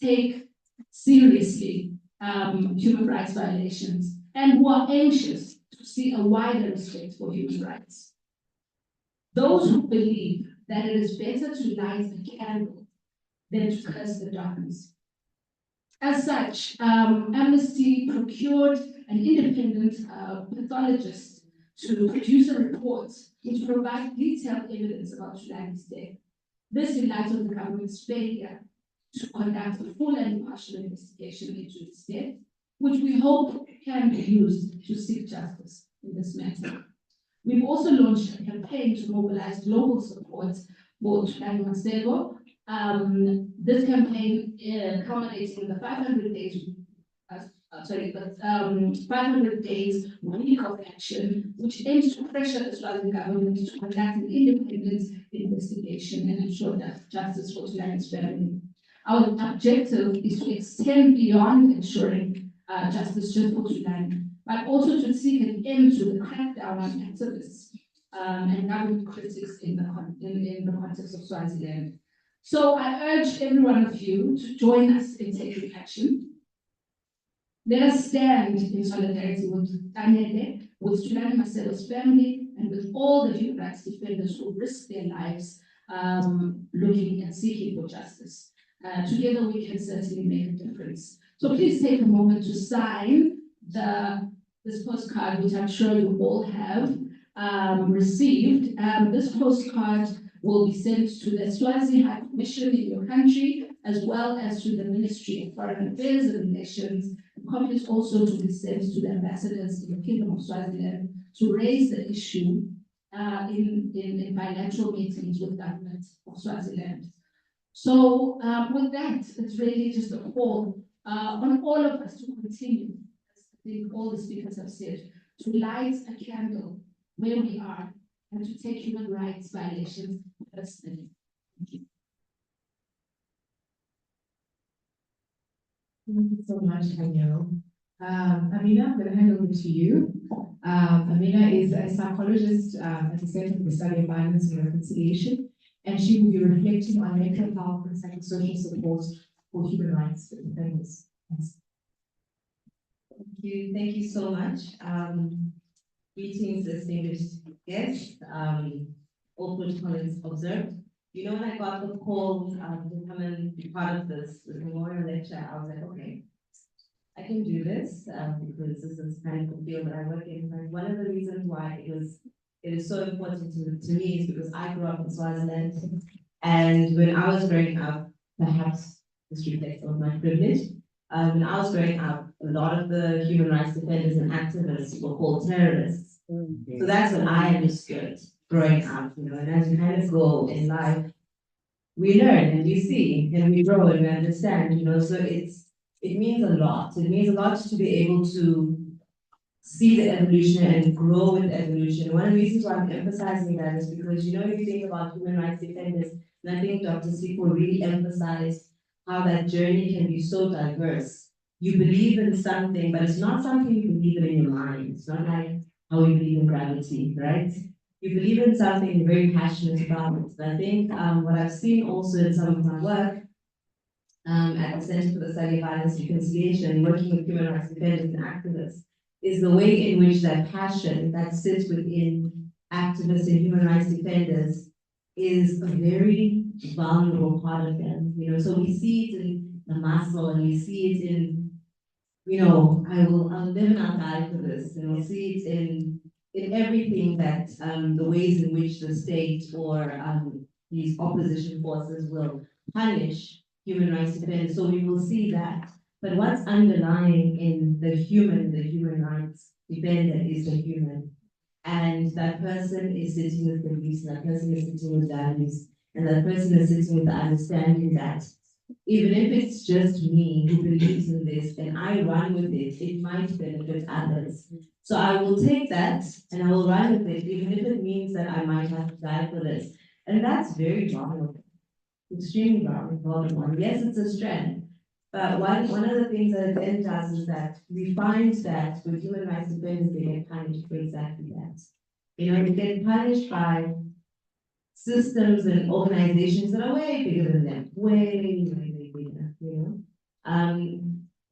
take seriously human rights violations and who are anxious to see a wider respect for human rights. Those who believe that it is better to light a candle than to curse the darkness. As such, Amnesty procured an independent pathologist to produce a report which provides detailed evidence about Thulani's death. This in light of the government's failure to conduct a full and impartial investigation into his death, which we hope can be used to seek justice in this matter. We've also launched a campaign to mobilize global support for Thulani Maseko. This campaign culminates in the 500 days week of action, which aims to pressure the Swaziland government to conduct an independent investigation and ensure that justice for Thulani's family. Our objective is to extend beyond ensuring justice just for Thulani, but also to seek an end to the crackdown on activists and government critics in the context of Swaziland. So I urge every one of you to join us in taking action. Let us stand in solidarity with Daniele, with Thulani Maseko's family, and with all the human rights defenders who risk their lives looking and seeking for justice. Together we can certainly make a difference. So please take a moment to sign this postcard, which I'm sure you all have received. This postcard will be sent to the Swazi High Commission in your country, as well as to the Ministry of Foreign Affairs and Relations. Copies also to be sent to the ambassadors in the Kingdom of Swaziland to raise the issue in bilateral meetings with government of Swaziland. So with that, it's really just a call on all of us to continue, as I think all the speakers have said, to light a candle where we are and to take human rights violations personally. Thank you. Thank you so much, Danielle. Amina, I'm going to hand over to you. Amina is a psychologist at the Center for the Study of Violence and Reconciliation, and she will be reflecting on mental health and psychosocial support for human rights defenders. Thanks. Thank you so much. Greetings, distinguished guests, all protocols observed. You know, when I got the call to come and be part of this memorial lecture, I was like, okay, I can do this because this is kind of the field that I work in. But one of the reasons why it is so important to me is because I grew up in Swaziland, and when I was growing up, perhaps this reflects on my privilege. When I was growing up, a lot of the human rights defenders and activists were called terrorists. So that's what I understood growing up, you know, and as we kind of go in life, we learn and we see and we grow and we understand, you know, so it means a lot. It means a lot to be able to see the evolution and grow with evolution. One of the reasons why I'm emphasizing that is because, you know, if you think about human rights defenders, and I think Dr. Siko really emphasized how that journey can be so diverse. You believe in something, but it's not something you believe in your mind. It's not like how you believe in gravity, right? You believe in something, you're very passionate about it. And I think what I've seen also in some of my work at the Center for the Study of Violence and Reconciliation, working with human rights defenders and activists, is the way in which that passion that sits within activists and human rights defenders is a very vulnerable part of them. You know, so we see it in the muscle and we see it in, you know, I'll live and I'll die for this. And we'll see it in everything that the ways in which the state or these opposition forces will punish human rights defenders. So we will see that. But what's underlying in the human rights defender is the human. And that person is sitting with beliefs, and that person is sitting with values, and that person is sitting with the understanding that even if it's just me who believes in this and I run with it, it might benefit others. So I will take that and I will run with it, even if it means that I might have to die for this. And that's very vulnerable, extremely vulnerable. Yes, it's a strength. But one of the things that it then does is that we find that with human rights defenders, they get punished for exactly that. You know, they get punished by systems and organizations that are way bigger than them, way bigger, you know.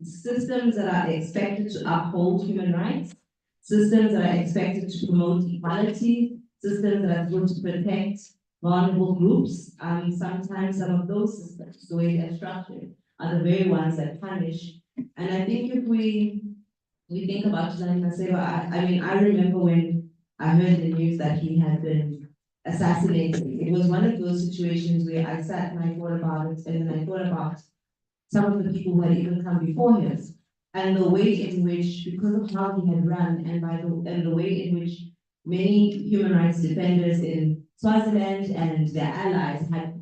Systems that are expected to uphold human rights, systems that are expected to promote equality, systems that are supposed to protect vulnerable groups. Sometimes some of those systems, the way they're structured, are the very ones that punish. And I think if we think about Thulani Maseko, I mean, I remember when I heard the news that he had been assassinated. It was one of those situations where I sat and I thought about it, and then I thought about some of the people who had even come before him, and the way in which, because of how he had run, and the way in which many human rights defenders in Swaziland and their allies had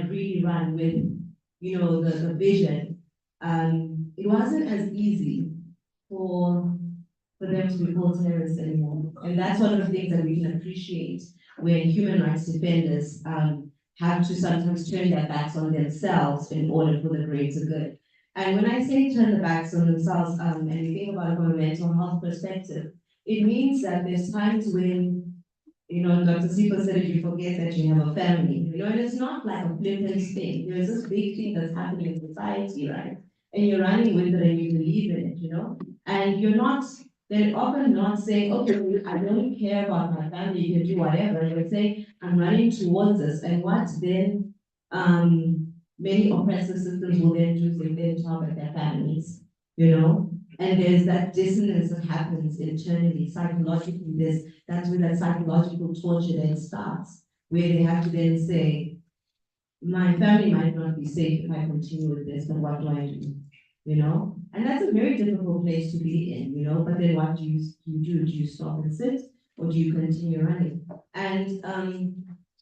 really run with, you know, the vision. It wasn't as easy for them to be called terrorists anymore. And that's one of the things that we can appreciate when human rights defenders have to sometimes turn their backs on themselves in order for the greater good. And when I say turn the backs on themselves, and we think about it from a mental health perspective, it means that there's times when, you know, Dr. Siko said, you forget that you have a family, you know, and it's not like a flippant thing. There's this big thing that's happening in society, right? And you're running with it and you believe in it, you know, and you're not they're often not saying, okay, I don't care about my family, you can do whatever. They're saying, I'm running towards this. And what then many oppressive systems will then do is they then target their families, you know? And there's that dissonance that happens internally, psychologically, that's where that psychological torture then starts, where they have to then say, my family might not be safe if I continue with this, but what do I do? You know? And that's a very difficult place to be in, you know, but then what do you do? Do you stop and sit, or do you continue running? And,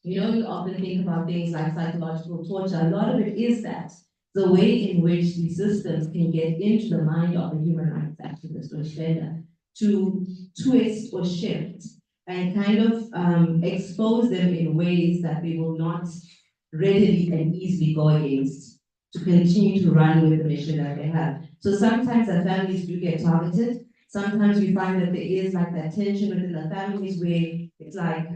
you know, you often think about things like psychological torture. A lot of it is that, the way in which these systems can get into the mind of a human rights activist or defender to twist or shift and kind of expose them in ways that they will not readily and easily go against, to continue to run with the mission that they have. So sometimes the families do get targeted. Sometimes we find that there is like that tension within the families where it's like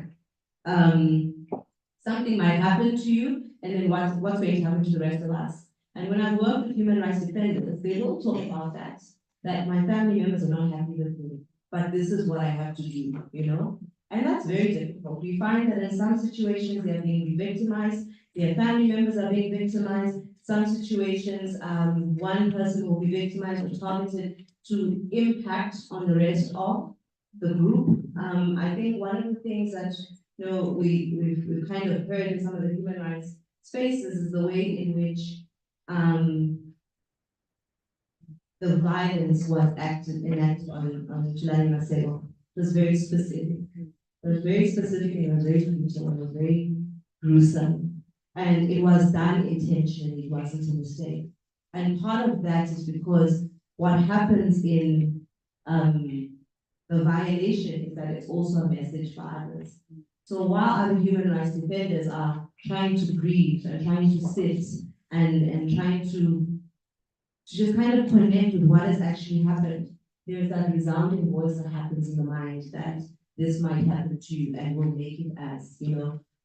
something might happen to you, and then what's going to happen to the rest of us? And when I work with human rights defenders, they will talk about that my family members are not happy with me, but this is what I have to do, you know? And that's very difficult. We find that in some situations they are being victimized, their family members are being victimized. Some situations, one person will be victimized or targeted to impact on the rest of the group. I think one of the things that we've kind of heard in some of the human rights spaces is the way in which the violence was enacted on Thulani Maseko. It was very specific. It was very specific, and it was very brutal, and it was very gruesome. And it was done intentionally, it wasn't a mistake. And part of that is because what happens in the violation is that it's also a message for others. So while other human rights defenders are trying to grieve and trying to sit and trying to just kind of connect with what has actually happened, there's that resounding voice that happens in the mind that this might happen to you and will make it as,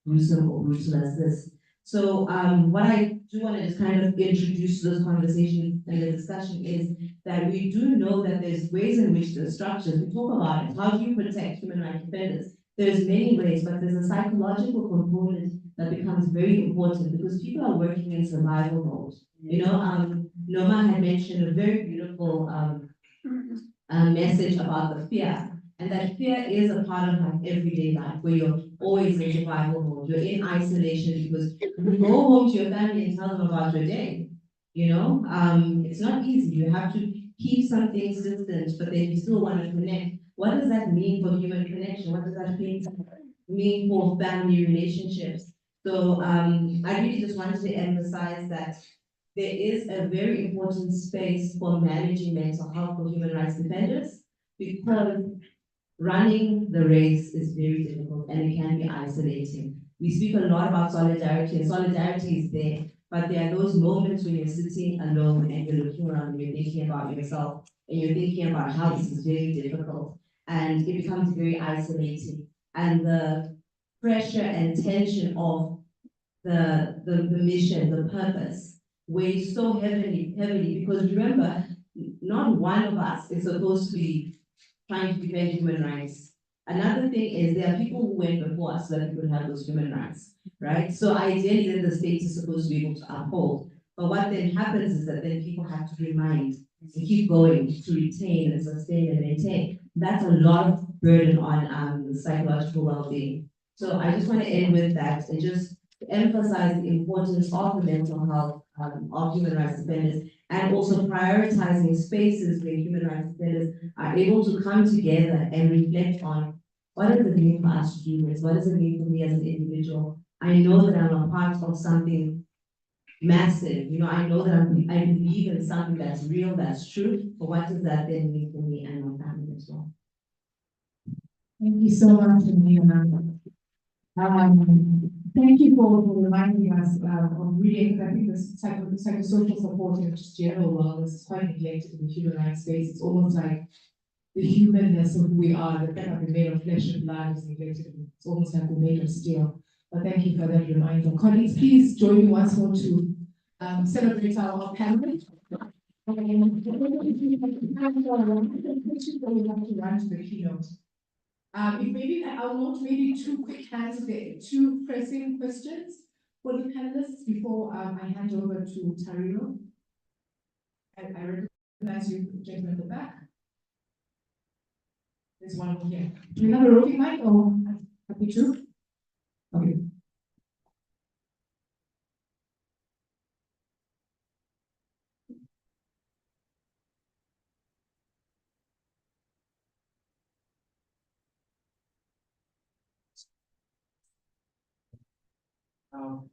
gruesome or brutal as this. So what I do want to just kind of introduce to this conversation and the discussion is that we do know that there's ways in which the structures, we talk about it, how do you protect human rights defenders? There's many ways, but there's a psychological component that becomes very important because people are working in survival mode. Noma had mentioned a very beautiful message about the fear. And that fear is a part of my everyday life where you're always in survival mode. You're in isolation because you go home to your family and tell them about your day. It's not easy. You have to keep some things distant, but then you still want to connect. What does that mean for human connection? What does that mean for family relationships? So I really just wanted to emphasize that there is a very important space for managing mental health for human rights defenders because running the race is very difficult and it can be isolating. We speak a lot about solidarity, and solidarity is there, but there are those moments when you're sitting alone and you're looking around and you're thinking about yourself and you're thinking about how this is very difficult and it becomes very isolating. And the pressure and tension of the mission, the purpose, weighs so heavily because remember, not one of us is supposed to be trying to defend human rights. Another thing is there are people who went before us so that we could have those human rights, right? So ideally then the state is supposed to be able to uphold. But what then happens is that then people have to remind and keep going to retain and sustain and maintain. That's a lot of burden on psychological well-being. So I just want to end with that and just emphasize the importance of the mental health of human rights defenders and also prioritizing spaces where human rights defenders are able to come together and reflect on what does it mean for us to do this? What does it mean for me as an individual? I know that I'm a part of something massive. I know that I believe in something that's real, that's true, but what does that then mean for me and my family as well? Thank you so much, Amina. Thank you for reminding us of really, I think the psychosocial support and just general wellness is quite neglected in the human rights space. It's almost like the humanness of who we are, the fact that we're made of flesh and blood is neglected. It's almost like we're made of steel. But thank you for that reminder. Colleagues, please join me once more to celebrate our panel. Run to the keynote. If maybe I'll note maybe two quick hands there, two pressing questions for the panelists before I hand over to Tarino. I recognize you, gentlemen at the back. There's one more here. Do we have a roving mic or happy to? Okay.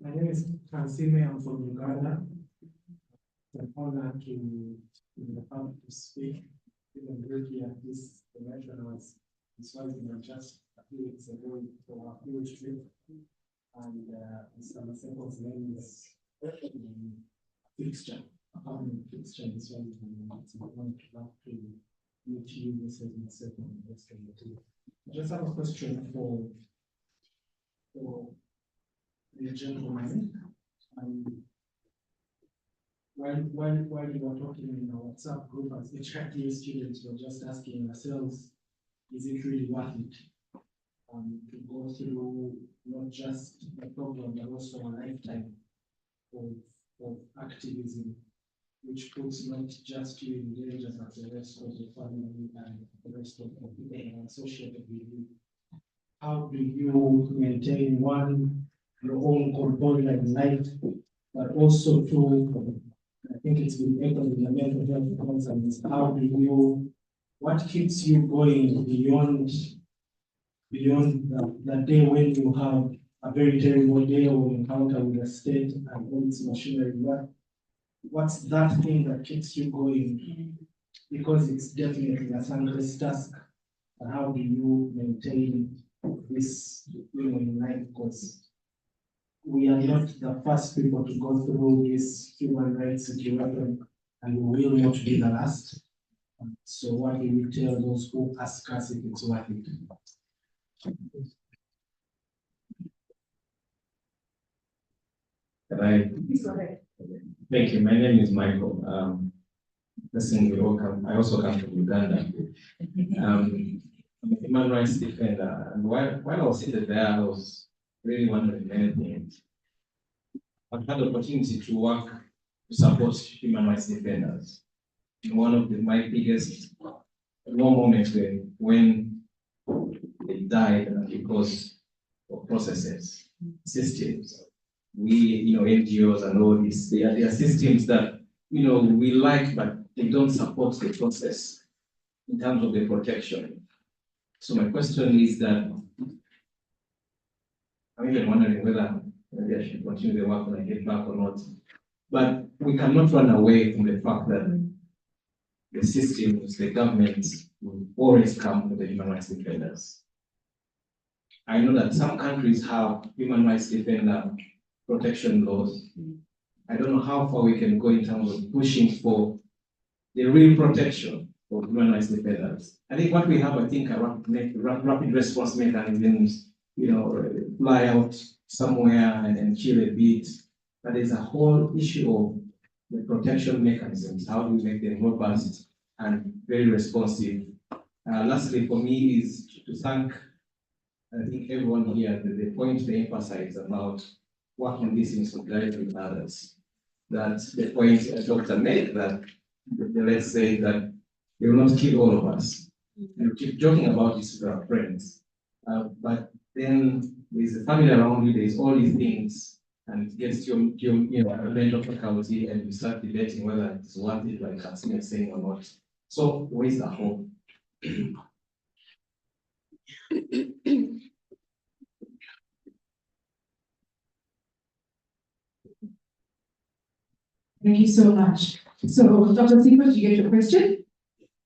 My name is Francine, I'm from Uganda. It's an honor to be able to speak even briefly at this convention. I was deciding just a few weeks ago for a huge trip. And Mr. Maseko's name is fixture, a permanent fixture in this one. It's an honor to meet you, Mrs. Maseko, and the rest of the team. I just have a question for the gentleman. While you were talking in our WhatsApp group as HRTA students, we're just asking ourselves, is it really worth it to go through not just the program, but also a lifetime of activism, which puts not just you in danger, but the rest of the family and the rest of the people associated with you? How do you maintain your own composure in life, but also to, I think it's been echoed in the mental health concerns, what keeps you going beyond the day when you have a very terrible day or encounter with the state and all its machinery? What's that thing that keeps you going? Because it's definitely a thankless task. And how do you maintain this in life? Because we are not the first people to go through this human rights situation, and we will not be the last. So what do we tell those who ask us if it's worth it? Thank you. My name is Michael. I also come from Uganda. I'm a human rights defender, and while I was sitting there, I was really wondering many things. I've had the opportunity to work to support human rights defenders. And one of my biggest moments when they died because of processes, systems. We, NGOs and all this, they are systems that, we like, but they don't support the process in terms of the protection. So my question is that, I'm even wondering whether maybe I should continue the work when I get back or not. But we cannot run away from the fact that the systems, the governments will always come to the human rights defenders. I know that some countries have human rights defender protection laws. I don't know how far we can go in terms of pushing for the real protection of human rights defenders. I think what we have, are rapid response mechanisms, fly out somewhere and chill a bit. But there's a whole issue of the protection mechanisms. How do we make them robust and very responsive? Lastly, for me, is to thank, I think, everyone here. The point they emphasize about working on this in solidarity with others. That's the point Dr. made, that let's say that they will not kill all of us. You keep joking about this with our friends, but then there's a family around you, there's all these things, and it gets to your mental faculty, and you start debating whether it's worth it, like Katsina is saying, or not. So where's the hope? Thank you so much. So, Dr. Sipa, did you get your question?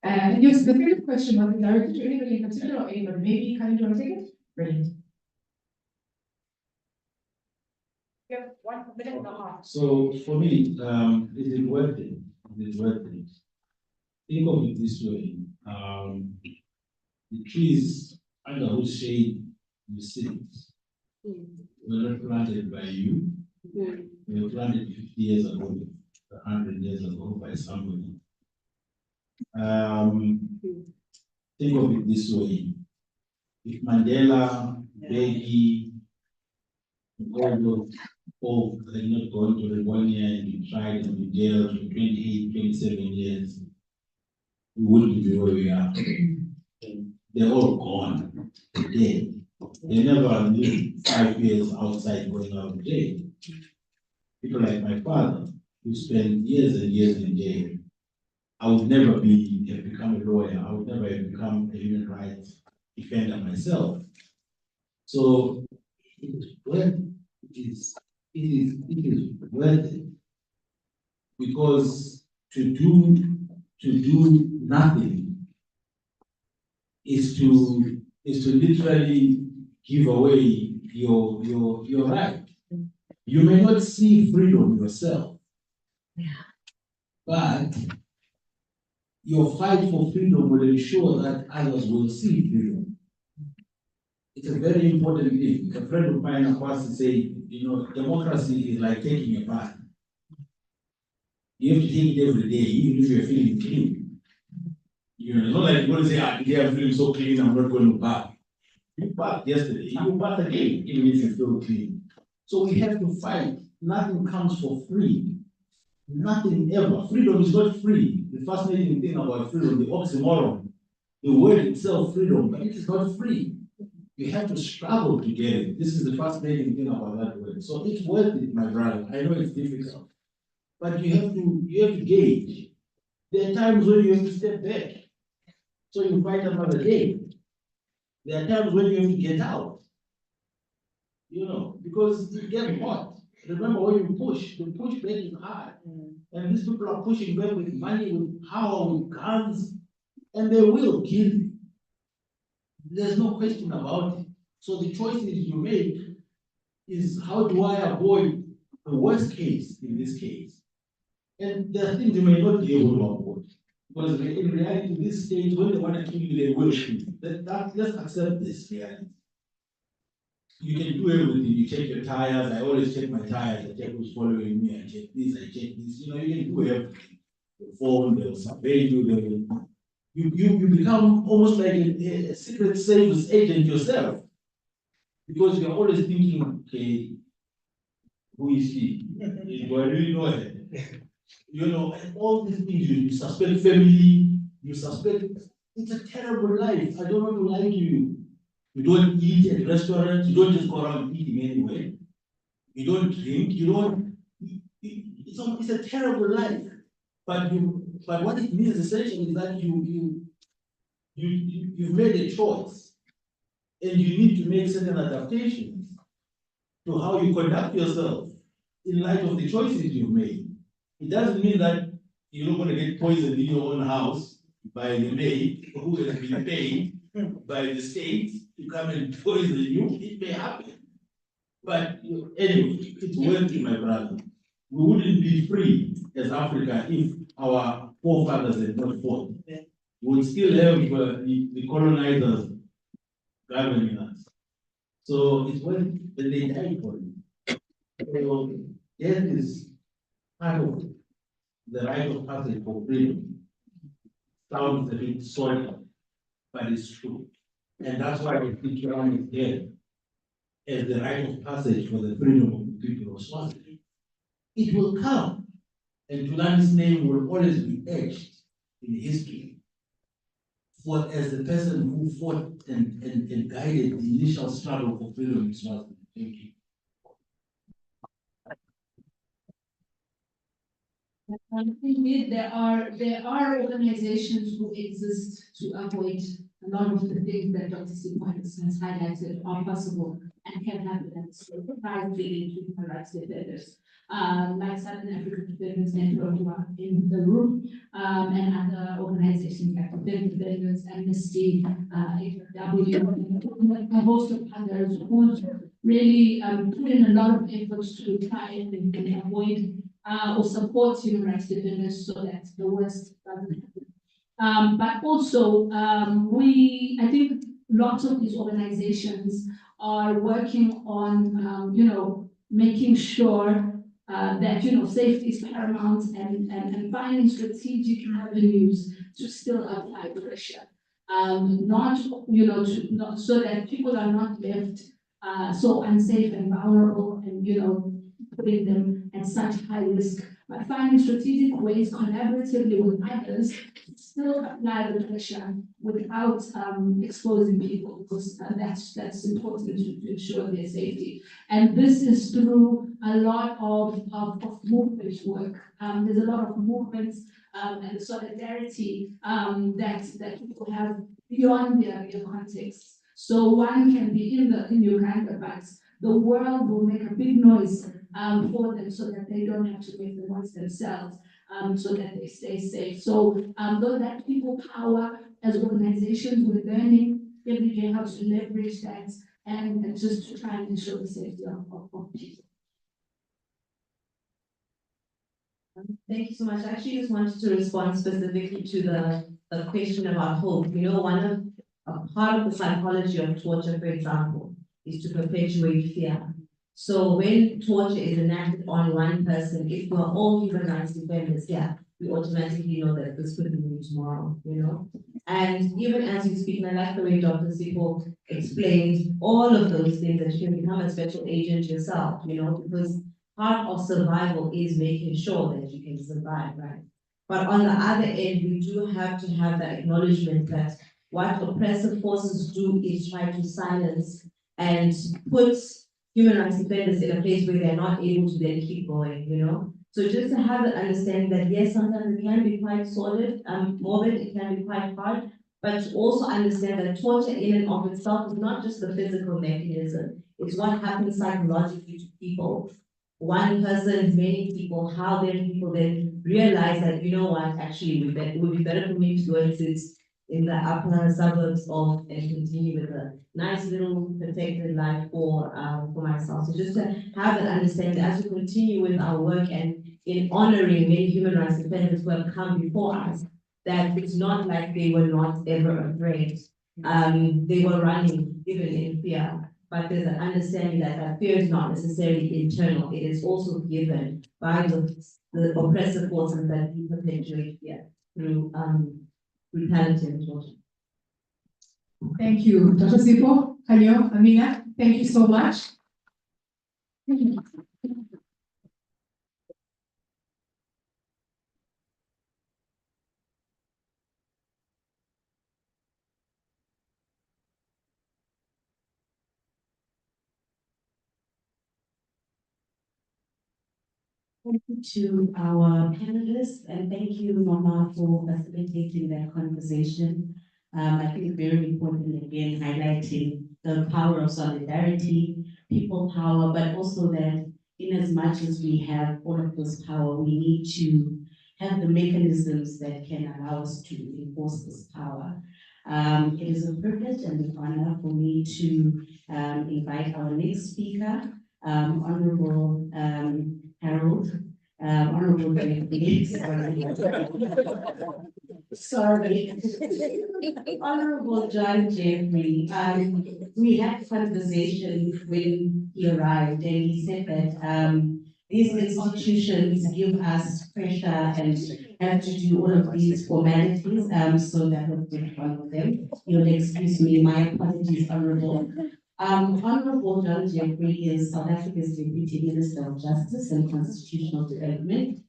And your specific question was it directed to anybody in particular or anybody? Maybe, Karen, do you want to take it? Brilliant. You have 1 minute and a half. So for me, it is worth it. It is worth it. Think of it this way. The trees under whose shade you sit were not planted by you. They were planted 50 years ago 100 years ago by somebody. Think of it this way. If Mandela, Begi, all those folk had not gone to the 1 year and been tried and been jailed for 28, 27 years, we wouldn't be where we are. They're all gone, dead. They never lived 5 years outside going out of jail. People like my father, who spent years and years in jail, I would never have become a lawyer. I would never have become a human rights defender myself. So it is worth it, because to do nothing is to literally give away your right. You may not see freedom yourself, but your fight for freedom will ensure that others will see freedom. It's a very important thing. A friend of mine once said, democracy is like taking a bath. You have to take it every day, even if you're feeling clean. It's not like you're going to say, today I'm feeling so clean, I'm not going to bath. You bathed yesterday, you bath again, even if you feel clean. So we have to fight. Nothing comes for free. Nothing ever. Freedom is not free. The fascinating thing about freedom, the oxymoron, the word itself, freedom, but it is not free. You have to struggle to get it. This is the fascinating thing about that word. So it's worth it, my brother. I know it's difficult, but you have to gauge. There are times when you have to step back, so you fight another day. There are times when you have to get out, because it gets hot. Remember, when you push, the pushback is hard. And these people are pushing back with money, with power, with guns, and they will kill you. There's no question about it. So the choices you make is, how do I avoid the worst case in this case? And there are things you may not be able to avoid. Because in reality, this stage, when they want to kill you, they will kill you. Let's accept this reality. You can do everything. You check your tires. I always check my tires. I check who's following me. I check this. I check this. You can do everything. The phone, they'll survey you. You become almost like a secret service agent yourself, because you're always thinking, okay, who is she? Do I really know her? And all these things, you suspect family, you suspect. It's a terrible life. I don't want to lie to you. You don't eat at restaurants, you don't just go around eating anywhere. You don't drink, it's a terrible life. But what it means essentially is that you've made a choice, and you need to make certain adaptations to how you conduct yourself in light of the choices you've made. It doesn't mean that you're not going to get poisoned in your own house by the maid who has been paid by the state to come and poison you. It may happen. But anyway, it's worth it, my brother. We wouldn't be free as Africa if our forefathers had not fought. We would still have the colonizers governing us. So it's worth it that they died for it. So death is part of the rite of passage for freedom. Sounds a bit solid, but it's true. And that's why we think Quran is there as the rite of passage for the freedom of the people of Swaziland. It will come, and Thulani's name will always be etched in history as the person who fought and guided the initial struggle for freedom in Swaziland. Thank you. Indeed, there are organizations who exist to avoid a lot of the things that Dr. Sipho has highlighted are possible and can happen, and so prize leading to human rights defenders. Like Southern African Defenders Network, who are in the room, and other organizations like Defenders, Amnesty, a host of others who really put in a lot of efforts to try and avoid or support human rights defenders so that the worst doesn't happen. But also, I think lots of these organizations are working on, making sure that, safety is paramount and finding strategic avenues to still apply pressure. Not, so that people are not left so unsafe and vulnerable and, putting them at such high risk, but finding strategic ways collaboratively with others to still apply the pressure without exposing people, because that's important to ensure their safety. And this is through a lot of movement work. There's a lot of movements and solidarity that people have beyond their context. So one can be in Uganda, but the world will make a big noise for them so that they don't have to make the noise themselves, so that they stay safe. So though that people power as organizations, we're learning every day how to leverage that and just to try and ensure the safety of people. Thank you so much. I actually just wanted to respond specifically to the question about hope. A part of the psychology of torture, for example, is to perpetuate fear. So when torture is enacted on one person, if we're all human rights defenders here, we automatically know that this could be me tomorrow, And even as you speak, and I like the way Dr. Sipho explained all of those things, that you can become a special agent yourself, because part of survival is making sure that you can survive, right? But on the other end, we do have to have that acknowledgement that what oppressive forces do is try to silence and put human rights defenders in a place where they're not able to then keep going, So just to have the understanding that yes, sometimes it can be quite morbid, it can be quite hard, but to also understand that torture in and of itself is not just the physical mechanism, it's what happens psychologically to people. One person, many people, how then people then realize that, actually it would be better for me to go and sit in the upper suburbs and continue with a nice little protected life for myself. So just to have that understanding as we continue with our work and in honoring many human rights defenders who have come before us, that it's not like they were not ever afraid. They were running even in fear, but there's an understanding that fear is not necessarily internal. It is also given by the oppressive forces that we perpetuate fear through brutality and torture. Thank you, Dr. Sipho, Kanyo, Amina, thank you so much. Thank you to our panelists, and thank you, Mama, for facilitating that conversation. I think very important, again, highlighting the power of solidarity, people power, but also that in as much as we have all of this power, we need to have the mechanisms that can allow us to enforce this power. It is a privilege and an honor for me to invite our next speaker, Honorable Harold, Honorable sorry, Honorable John Jeffrey. We had a conversation when he arrived, and he said that these institutions give us pressure and have to do all of these formalities. So that was one of them. You'll excuse me, my apologies, Honorable. Honorable John Jeffrey is South Africa's Deputy Minister of Justice and Constitutional Development.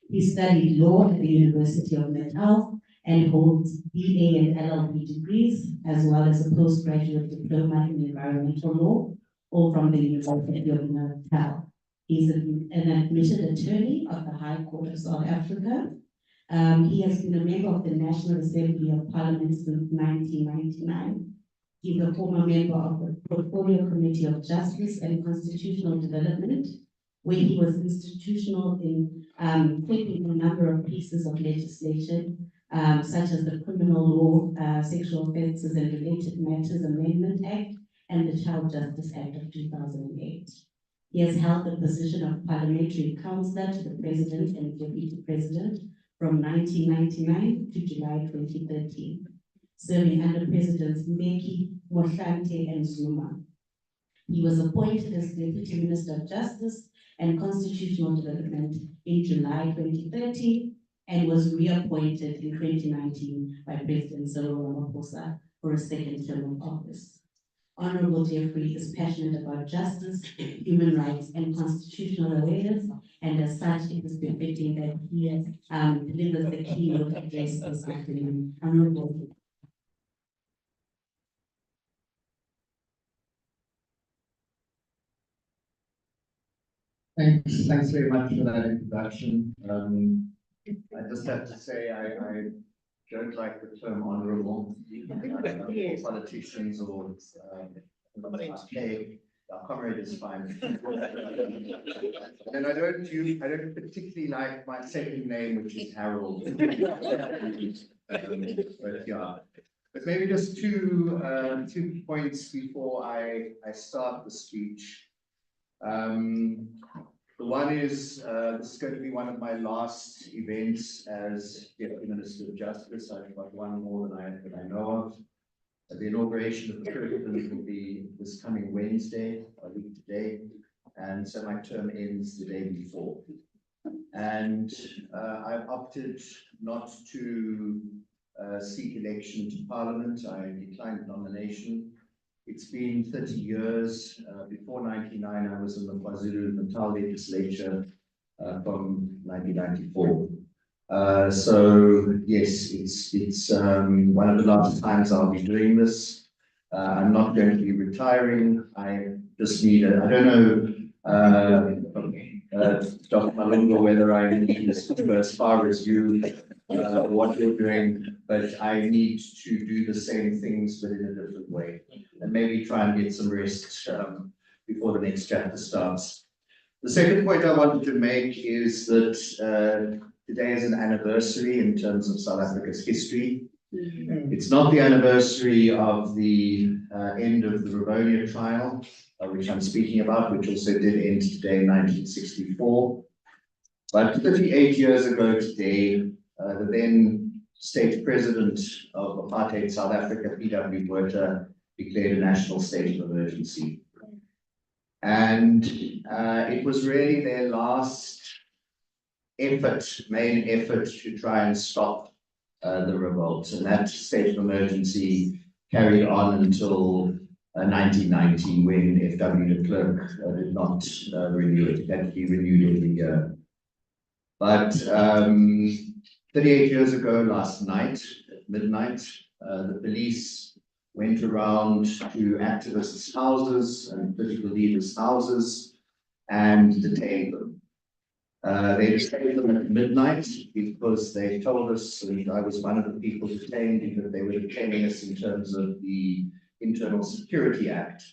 He studied law at the University of Natal and holds BA and LLB degrees, as well as a postgraduate diploma in environmental law, all from the University of Natal. He's an admitted attorney of the High Court of South Africa. He has been a member of the National Assembly of Parliament since 1999. He's a former member of the Portfolio Committee of Justice and Constitutional Development, where he was institutional in taking a number of pieces of legislation, such as the Criminal Law, Sexual Offences and Related Matters Amendment Act, and the Child Justice Act of 2008. He has held the position of Parliamentary Counselor to the President and Deputy President from 1999 to July 2013. Serving under Presidents Mbeki, Mohlante, and Zuma. He was appointed as Deputy Minister of Justice and Constitutional Development in July 2013 and was reappointed in 2019 by President Cyril Ramaphosa for a second term of office. Honorable Jeffrey is passionate about justice, human rights, and constitutional awareness, and as such, it is befitting that he delivers the keynote address this afternoon. Honorable. Thanks very much for that introduction. I just have to say I don't like the term honorable. Politicians or our comrade is fine. And I don't particularly like my second name, which is Harold. But yeah. But maybe just two points before I start the speech. The one is, this is going to be one of my last events as Deputy Minister of Justice. I've got one more than I know of. The inauguration of the president will be this coming Wednesday, a week today, and so my term ends the day before. And I've opted not to seek election to Parliament. I declined nomination. It's been 30 years. Before 99, I was in the KwaZulu-Natal legislature from 1994. So yes, it's one of the last times I'll be doing this. I'm not going to be retiring. I just need I don't know, Dr. Malunga, whether I need to go as far as you, what you're doing, but I need to do the same things, but in a different way, and maybe try and get some rest before the next chapter starts. The second point I wanted to make is that today is an anniversary in terms of South Africa's history. It's not the anniversary of the end of the Rivonia trial, which I'm speaking about, which also did end today in 1964. But 38 years ago today, the then state president of apartheid South Africa, P.W. Botha, declared a national state of emergency. And it was really their last main effort to try and stop the revolt. And that state of emergency carried on until 1990, when F.W. de Klerk did not renew it. It had to be renewed every year. But 38 years ago, last night at midnight, the police went around to activists' houses and political leaders' houses and detained them. They detained them at midnight because they told us, and I was one of the people detained, that they were detaining us in terms of the Internal Security Act.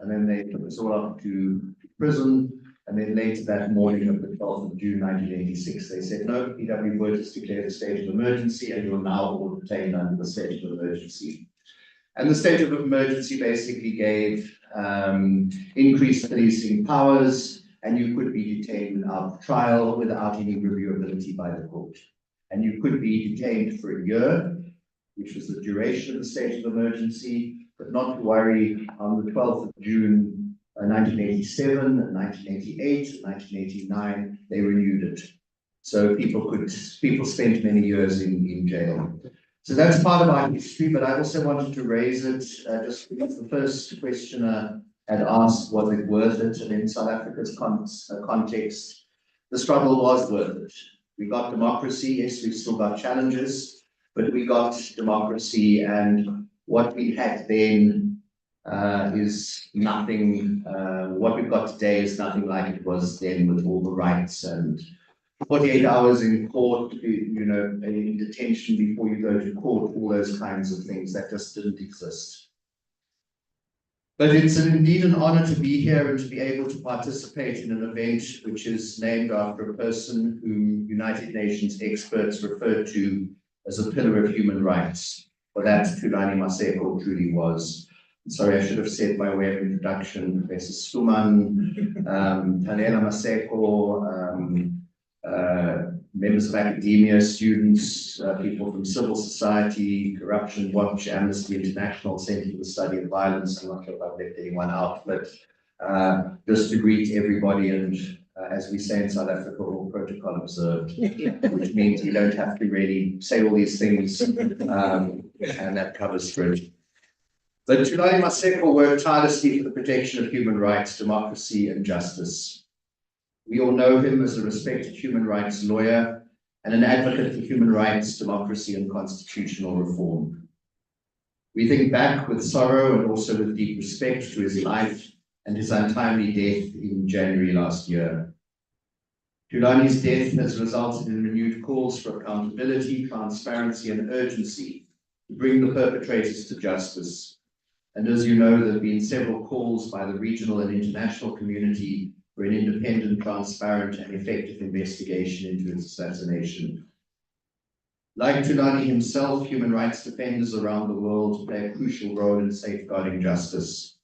And then they took us all up to prison. And then later that morning of the 12th of June, 1986, they said, no, P.W. Botha has declared a state of emergency, and you're now all detained under the state of emergency. And the state of emergency basically gave increased policing powers, and you could be detained without trial, without any reviewability by the court. And you could be detained for a year, which was the duration of the state of emergency, but not to worry, on the 12th of June, 1987, 1988, 1989, they renewed it. So people spent many years in jail. So that's part of our history, but I also wanted to raise it, just because the first questioner had asked, was it worth it? And in South Africa's context, the struggle was worth it. We got democracy. Yes, we've still got challenges, but we got democracy, and what we had then is nothing, what we've got today is nothing like it was then, with all the rights and 48 hours in court, you know, in detention before you go to court, all those kinds of things that just didn't exist. But it's indeed an honor to be here and to be able to participate in an event which is named after a person whom United Nations experts refer to as a pillar of human rights. For that, Thulani Maseko truly was. Sorry, I should have said by way of introduction, Professor Stuman, Thulani Maseko, members of academia, students, people from civil society, Corruption Watch, Amnesty International, Centre for the Study of Violence. I'm not sure if I've left anyone out, but just to greet everybody, and as we say in South Africa, all protocol observed, which means you don't have to really say all these things, and that covers for it. But Thulani Maseko worked tirelessly for the protection of human rights, democracy, and justice. We all know him as a respected human rights lawyer and an advocate for human rights, democracy, and constitutional reform. We think back with sorrow and also with deep respect to his life and his untimely death in January last year. Thulani's death has resulted in renewed calls for accountability, transparency, and urgency to bring the perpetrators to justice. And as you know, there have been several calls by the regional and international community for an independent, transparent, and effective investigation into his assassination. Like Thulani himself, human rights defenders around the world play a crucial role in safeguarding justice,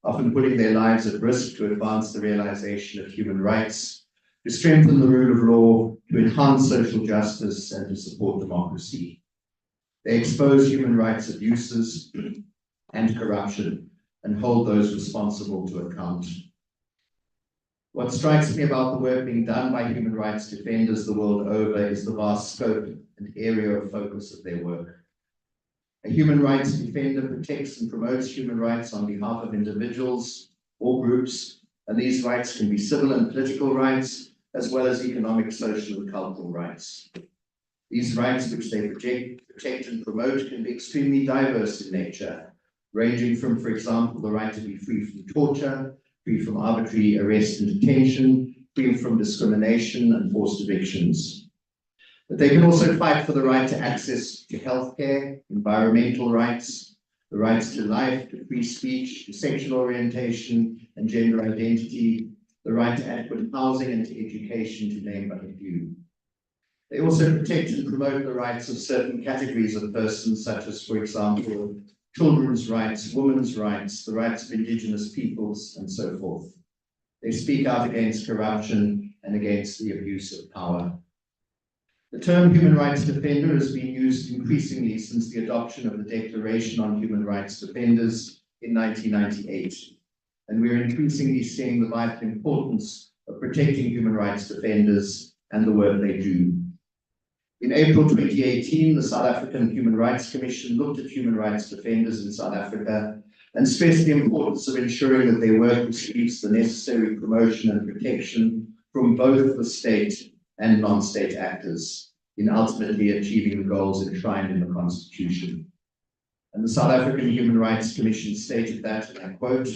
often putting their lives at risk to advance the realization of human rights, to strengthen the rule of law, to enhance social justice, and to support democracy. They expose human rights abuses and corruption and hold those responsible to account. What strikes me about the work being done by human rights defenders the world over is the vast scope and area of focus of their work. A human rights defender protects and promotes human rights on behalf of individuals or groups, and these rights can be civil and political rights, as well as economic, social, and cultural rights. These rights, which they protect and promote, can be extremely diverse in nature, ranging from, for example, the right to be free from torture, free from arbitrary arrest and detention, free from discrimination and forced evictions. But they can also fight for the right to access to healthcare, environmental rights, the rights to life, to free speech, to sexual orientation and gender identity, the right to adequate housing and to education, to name but a few. They also protect and promote the rights of certain categories of persons, such as, for example, children's rights, women's rights, the rights of indigenous peoples, and so forth. They speak out against corruption and against the abuse of power. The term human rights defender has been used increasingly since the adoption of the Declaration on Human Rights Defenders in 1998. And we're increasingly seeing the vital importance of protecting human rights defenders and the work they do. In April 2018, the South African Human Rights Commission looked at human rights defenders in South Africa and stressed the importance of ensuring that their work receives the necessary promotion and protection from both the state and non-state actors in ultimately achieving the goals enshrined in the Constitution. And the South African Human Rights Commission stated that, and I quote,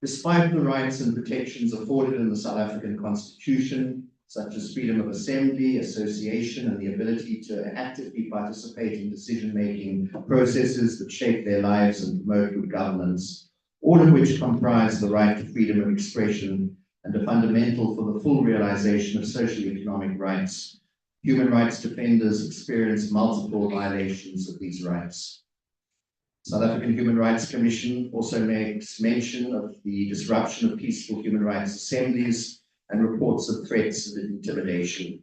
"Despite the rights and protections afforded in the South African Constitution, such as freedom of assembly, association, and the ability to actively participate in decision-making processes that shape their lives and promote good governance, all of which comprise the right to freedom of expression and are fundamental for the full realization of social economic rights, human rights defenders experience multiple violations of these rights." South African Human Rights Commission also makes mention of the disruption of peaceful human rights assemblies and reports of threats and intimidation.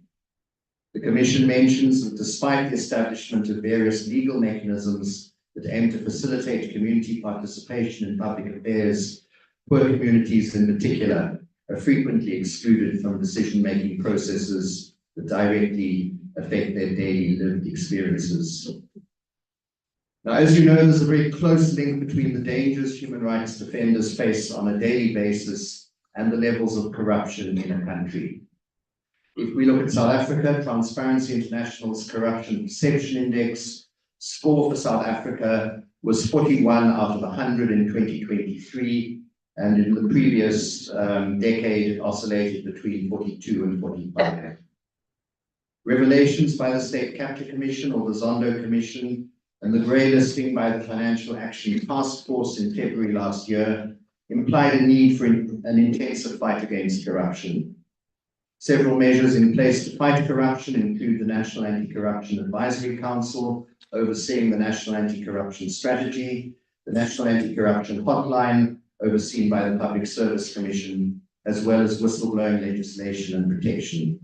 The Commission mentions that despite the establishment of various legal mechanisms that aim to facilitate community participation in public affairs, poor communities in particular are frequently excluded from decision-making processes that directly affect their daily lived experiences. Now, as you know, there's a very close link between the dangers human rights defenders face on a daily basis and the levels of corruption in a country. If we look at South Africa, Transparency International's Corruption Perception Index score for South Africa was 41 out of 100 in 2023, and in the previous decade it oscillated between 42 and 45. Revelations by the State Capture Commission or the Zondo Commission and the grey listing by the Financial Action Task Force in February last year implied a need for an intensive fight against corruption. Several measures in place to fight corruption include the National Anti-Corruption Advisory Council, overseeing the National Anti-Corruption Strategy, the National Anti-Corruption Hotline, overseen by the Public Service Commission, as well as whistleblowing legislation and protection.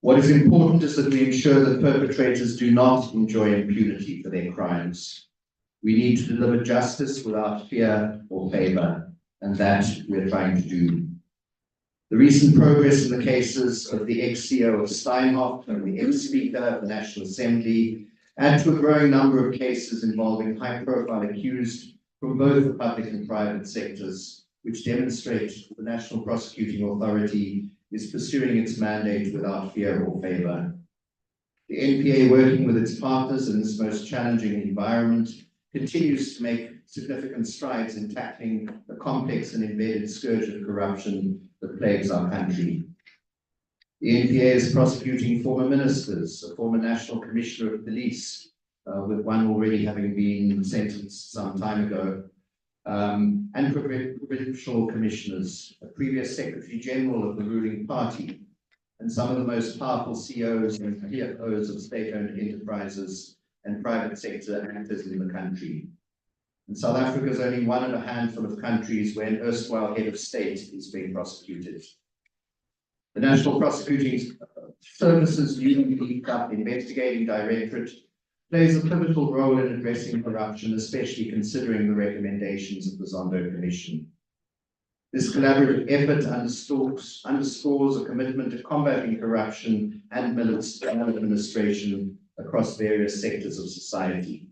What is important is that we ensure that perpetrators do not enjoy impunity for their crimes. We need to deliver justice without fear or favor, and that we're trying to do. The recent progress in the cases of the ex-CEO of Steinhoff and the ex-Speaker of the National Assembly add to a growing number of cases involving high-profile accused from both the public and private sectors, which demonstrate the National Prosecuting Authority is pursuing its mandate without fear or favor. The NPA, working with its partners in this most challenging environment, continues to make significant strides in tackling the complex and embedded scourge of corruption that plagues our country. The NPA is prosecuting former ministers, a former National Commissioner of Police, with one already having been sentenced some time ago, and provincial commissioners, a previous Secretary General of the ruling party, and some of the most powerful CEOs and CFOs of state-owned enterprises and private sector actors in the country. And South Africa is only one of a handful of countries where an erstwhile head of state is being prosecuted. The National Prosecuting Service's newly beefed up investigating directorate plays a pivotal role in addressing corruption, especially considering the recommendations of the Zondo Commission. This collaborative effort underscores a commitment to combating corruption and maladministration across various sectors of society.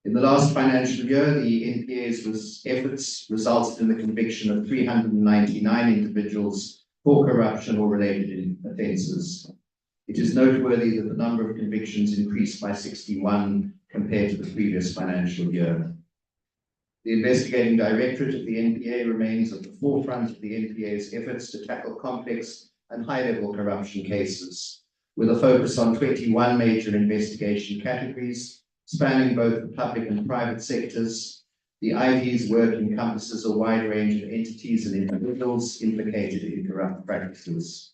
In the last financial year, the NPA's efforts resulted in the conviction of 399 individuals for corruption or related offences. It is noteworthy that the number of convictions increased by 61 compared to the previous financial year. The investigating directorate of the NPA remains at the forefront of the NPA's efforts to tackle complex and high-level corruption cases, with a focus on 21 major investigation categories, spanning both the public and private sectors. The ID's work encompasses a wide range of entities and individuals implicated in corrupt practices.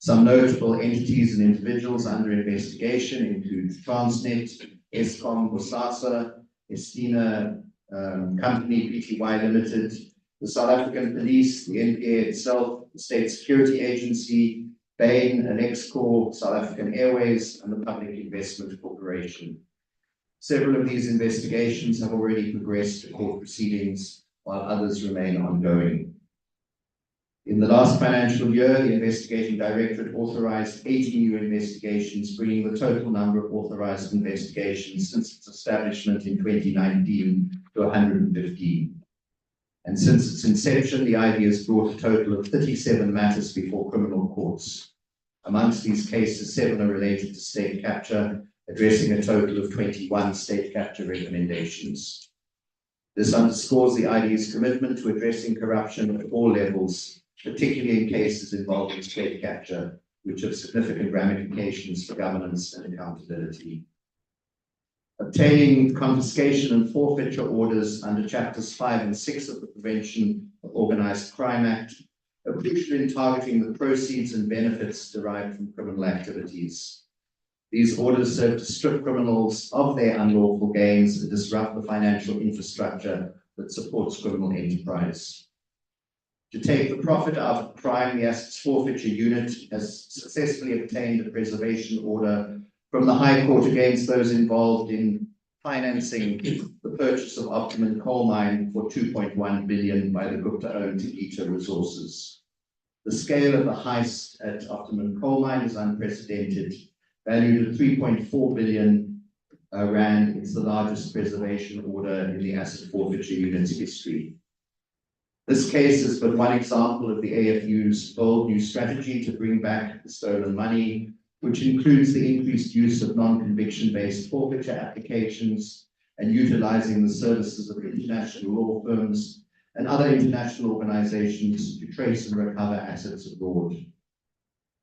Some notable entities and individuals under investigation include Transnet, Eskom, Bosasa, Estina Company Pty Limited, the South African Police, the NPA itself, the State Security Agency, Bain, Alexcor, South African Airways, and the Public Investment Corporation. Several of these investigations have already progressed to court proceedings, while others remain ongoing. In the last financial year, the investigating directorate authorized 80 new investigations, bringing the total number of authorized investigations since its establishment in 2019 to 115. And since its inception, the ID has brought a total of 37 matters before criminal courts. Amongst these cases, 7 are related to state capture, addressing a total of 21 state capture recommendations. This underscores the ID's commitment to addressing corruption at all levels, particularly in cases involving state capture, which have significant ramifications for governance and accountability. Obtaining confiscation and forfeiture orders under Chapters 5 and 6 of the Prevention of Organised Crime Act are crucial in targeting the proceeds and benefits derived from criminal activities. These orders serve to strip criminals of their unlawful gains and disrupt the financial infrastructure that supports criminal enterprise. To take the profit out of crime, the Assets Forfeiture Unit has successfully obtained a preservation order from the High Court against those involved in financing the purchase of Optimum Coal Mine for 2.1 billion by the Gupta-owned Tikita Resources. The scale of the heist at Optimum Coal Mine is unprecedented. Valued at 3.4 billion rand, it's the largest preservation order in the Asset Forfeiture Unit's history. This case is but one example of the AFU's bold new strategy to bring back the stolen money, which includes the increased use of non-conviction-based forfeiture applications and utilizing the services of international law firms and other international organizations to trace and recover assets abroad.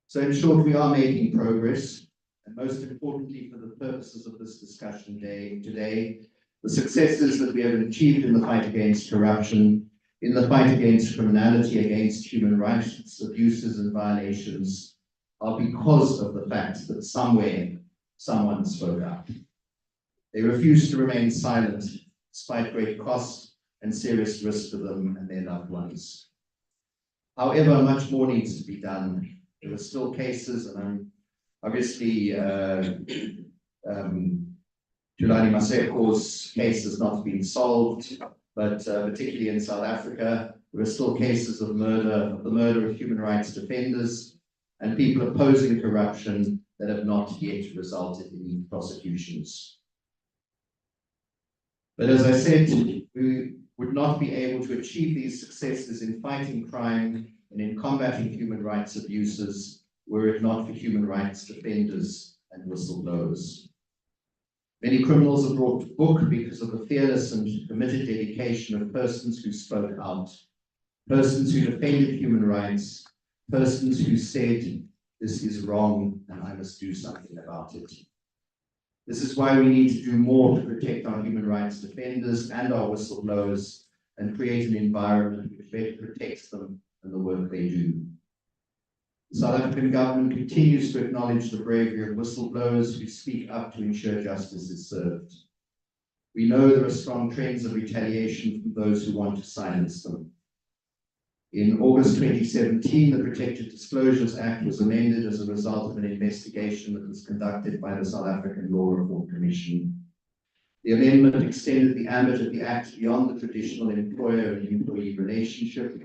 So in short, we are making progress, and most importantly for the purposes of this discussion today, the successes that we have achieved in the fight against corruption, in the fight against criminality, against human rights abuses and violations, are because of the fact that somewhere someone spoke up. They refused to remain silent despite great cost and serious risk to them and their loved ones. However, much more needs to be done. There are still cases, and obviously Thulani Maseko's case has not been solved, but particularly in South Africa, there are still cases of the murder of human rights defenders and people opposing corruption that have not yet resulted in prosecutions. But as I said, we would not be able to achieve these successes in fighting crime and in combating human rights abuses were it not for human rights defenders and whistleblowers. Many criminals are brought to book because of the fearless and committed dedication of persons who spoke out, persons who defended human rights, persons who said, "This is wrong and I must do something about it." This is why we need to do more to protect our human rights defenders and our whistleblowers and create an environment which better protects them and the work they do. The South African government continues to acknowledge the bravery of whistleblowers who speak up to ensure justice is served. We know there are strong trends of retaliation from those who want to silence them. In August 2017, the Protected Disclosures Act was amended as a result of an investigation that was conducted by the South African Law Reform Commission. The amendment extended the ambit of the Act beyond the traditional employer and employee relationship,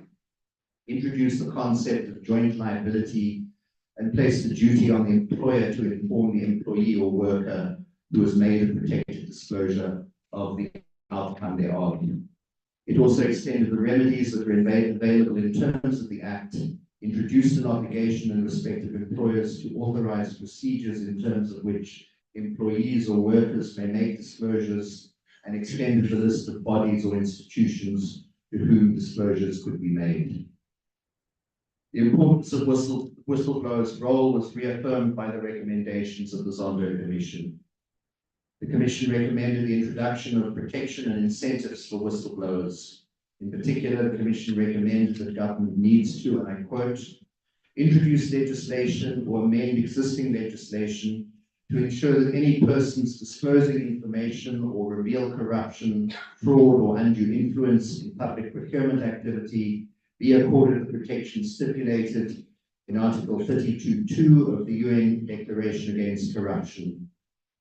introduced the concept of joint liability, and placed the duty on the employer to inform the employee or worker who has made a protected disclosure of the outcome thereof. It also extended the remedies that are available in terms of the Act, introduced an obligation in respect of employers to authorize procedures in terms of which employees or workers may make disclosures, and extended the list of bodies or institutions to whom disclosures could be made. The importance of whistleblowers' role was reaffirmed by the recommendations of the Zondo Commission. The Commission recommended the introduction of protection and incentives for whistleblowers. In particular, the Commission recommended that government needs to, and I quote, introduce legislation or amend existing legislation to ensure that any persons disclosing information or reveal corruption, fraud, or undue influence in public procurement activity be accorded the protection stipulated in Article 32.2 of the UN Declaration Against Corruption.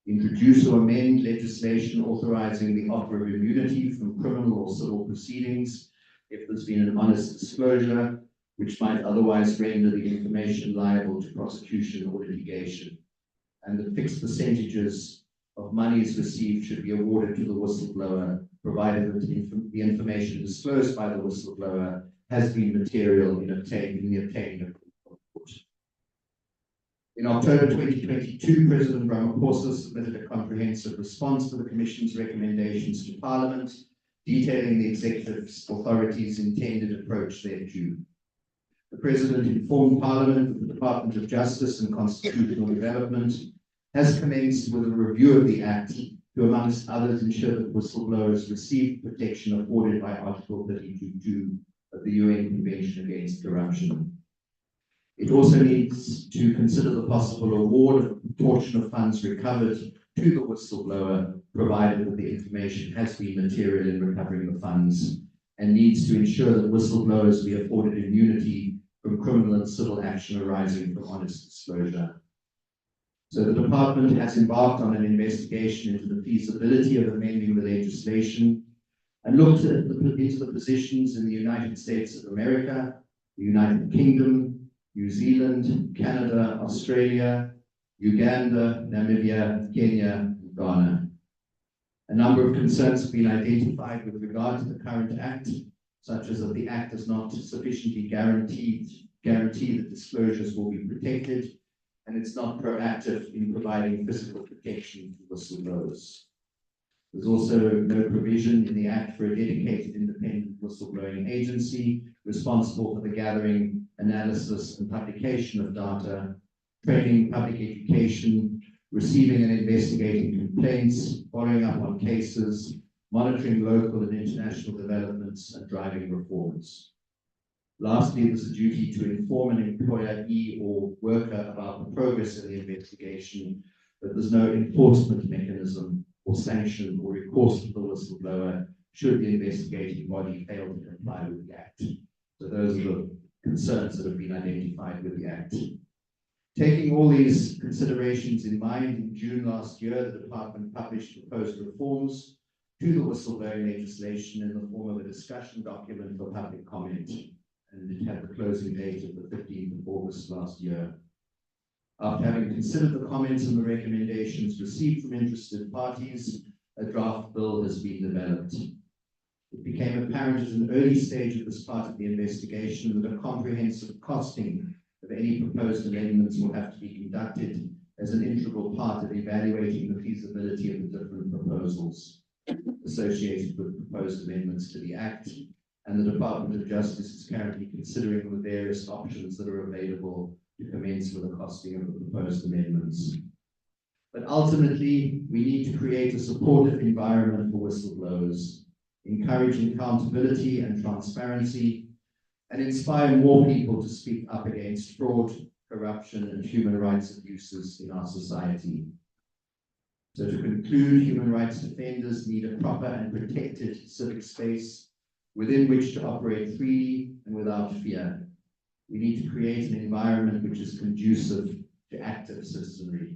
Introduce or amend legislation authorizing the offer of immunity from criminal or civil proceedings if there's been an honest disclosure, which might otherwise render the information liable to prosecution or litigation. And the fixed percentages of monies received should be awarded to the whistleblower, provided that the information disclosed by the whistleblower has been material in the obtaining of report. In October 2022, President Ramaphosa submitted a comprehensive response to the Commission's recommendations to Parliament, detailing the executive's authorities' intended approach thereto. The President informed Parliament that the Department of Justice and Constitutional Development has commenced with a review of the Act to, amongst others, ensure that whistleblowers receive protection afforded by Article 32.2 of the UN Convention Against Corruption. It also needs to consider the possible award of a portion of funds recovered to the whistleblower, provided that the information has been material in recovering the funds, and needs to ensure that whistleblowers be afforded immunity from criminal and civil action arising from honest disclosure. So the department has embarked on an investigation into the feasibility of amending the legislation and looked into the positions in the United States of America, the United Kingdom, New Zealand, Canada, Australia, Uganda, Namibia, Kenya, and Ghana. A number of concerns have been identified with regard to the current Act, such as that the Act does not sufficiently guarantee that disclosures will be protected, and it's not proactive in providing physical protection to whistleblowers. There's also no provision in the Act for a dedicated independent whistleblowing agency responsible for the gathering, analysis, and publication of data, training, public education, receiving and investigating complaints, following up on cases, monitoring local and international developments, and driving reforms. Lastly, there's a duty to inform an employee or worker about the progress of the investigation, but there's no enforcement mechanism or sanction or recourse to the whistleblower should the investigating body fail to comply with the Act. So those are the concerns that have been identified with the Act. Taking all these considerations in mind, in June last year, the department published proposed reforms to the whistleblowing legislation in the form of a discussion document for public comment, and it had the closing date of the 15th of August last year. After having considered the comments and the recommendations received from interested parties, a draft bill has been developed. It became apparent at an early stage of this part of the investigation that a comprehensive costing of any proposed amendments will have to be conducted as an integral part of evaluating the feasibility of the different proposals associated with proposed amendments to the Act, and the Department of Justice is currently considering the various options that are available to commence with the costing of the proposed amendments. But ultimately, we need to create a supportive environment for whistleblowers, encourage accountability and transparency, and inspire more people to speak up against fraud, corruption, and human rights abuses in our society. So to conclude, human rights defenders need a proper and protected civic space within which to operate freely and without fear. We need to create an environment which is conducive to active citizenry.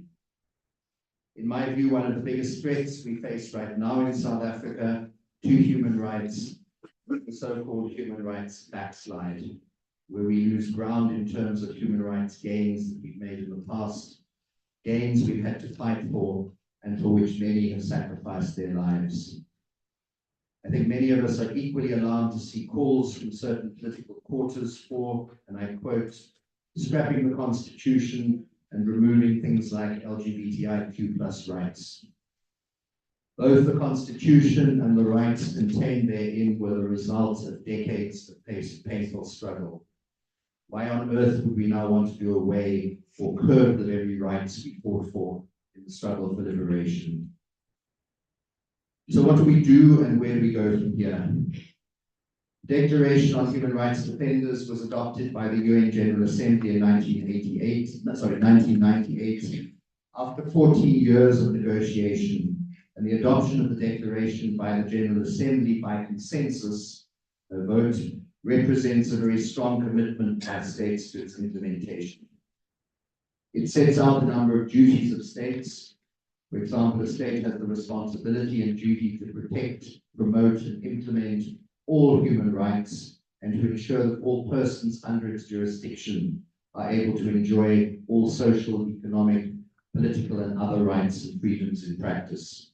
In my view, one of the biggest threats we face right now in South Africa to human rights, the so-called human rights backslide, where we lose ground in terms of human rights gains that we've made in the past, gains we've had to fight for, and for which many have sacrificed their lives. I think many of us are equally alarmed to see calls from certain political quarters for, and I quote, scrapping the Constitution and removing things like LGBTIQ+ rights. Both the Constitution and the rights contained therein were the result of decades of painful struggle. Why on earth would we now want to do away or curb the very rights we fought for in the struggle for liberation? So what do we do and where do we go from here? The Declaration on Human Rights Defenders was adopted by the UN General Assembly in 1998, after 14 years of negotiation, and the adoption of the Declaration by the General Assembly by consensus, a vote, represents a very strong commitment by states to its implementation. It sets out a number of duties of states. For example, a state has the responsibility and duty to protect, promote, and implement all human rights, and to ensure that all persons under its jurisdiction are able to enjoy all social, economic, political, and other rights and freedoms in practice.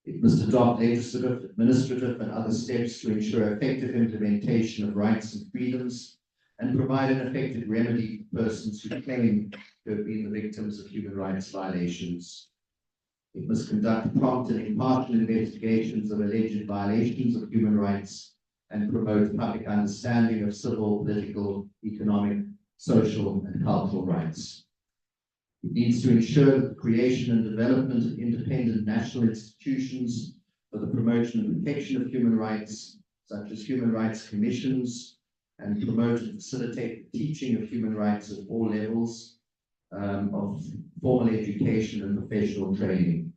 It must adopt legislative, administrative, and other steps to ensure effective implementation of rights and freedoms, and provide an effective remedy for persons who claim to have been the victims of human rights violations. It must conduct prompt and impartial investigations of alleged violations of human rights and promote public understanding of civil, political, economic, social, and cultural rights. It needs to ensure that the creation and development of independent national institutions for the promotion and protection of human rights, such as human rights commissions, and promote and facilitate the teaching of human rights at all levels of formal education and professional training,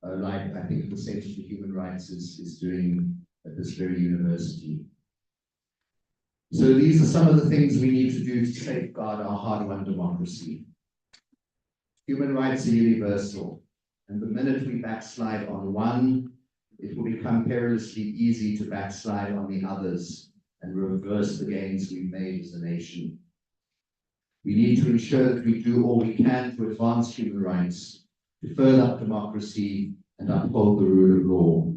like I think the Center for Human Rights is doing at this very university. So these are some of the things we need to do to safeguard our hard-won democracy. Human rights are universal, and the minute we backslide on one, it will become perilously easy to backslide on the others and reverse the gains we've made as a nation. We need to ensure that we do all we can to advance human rights, to further democracy, and uphold the rule of law.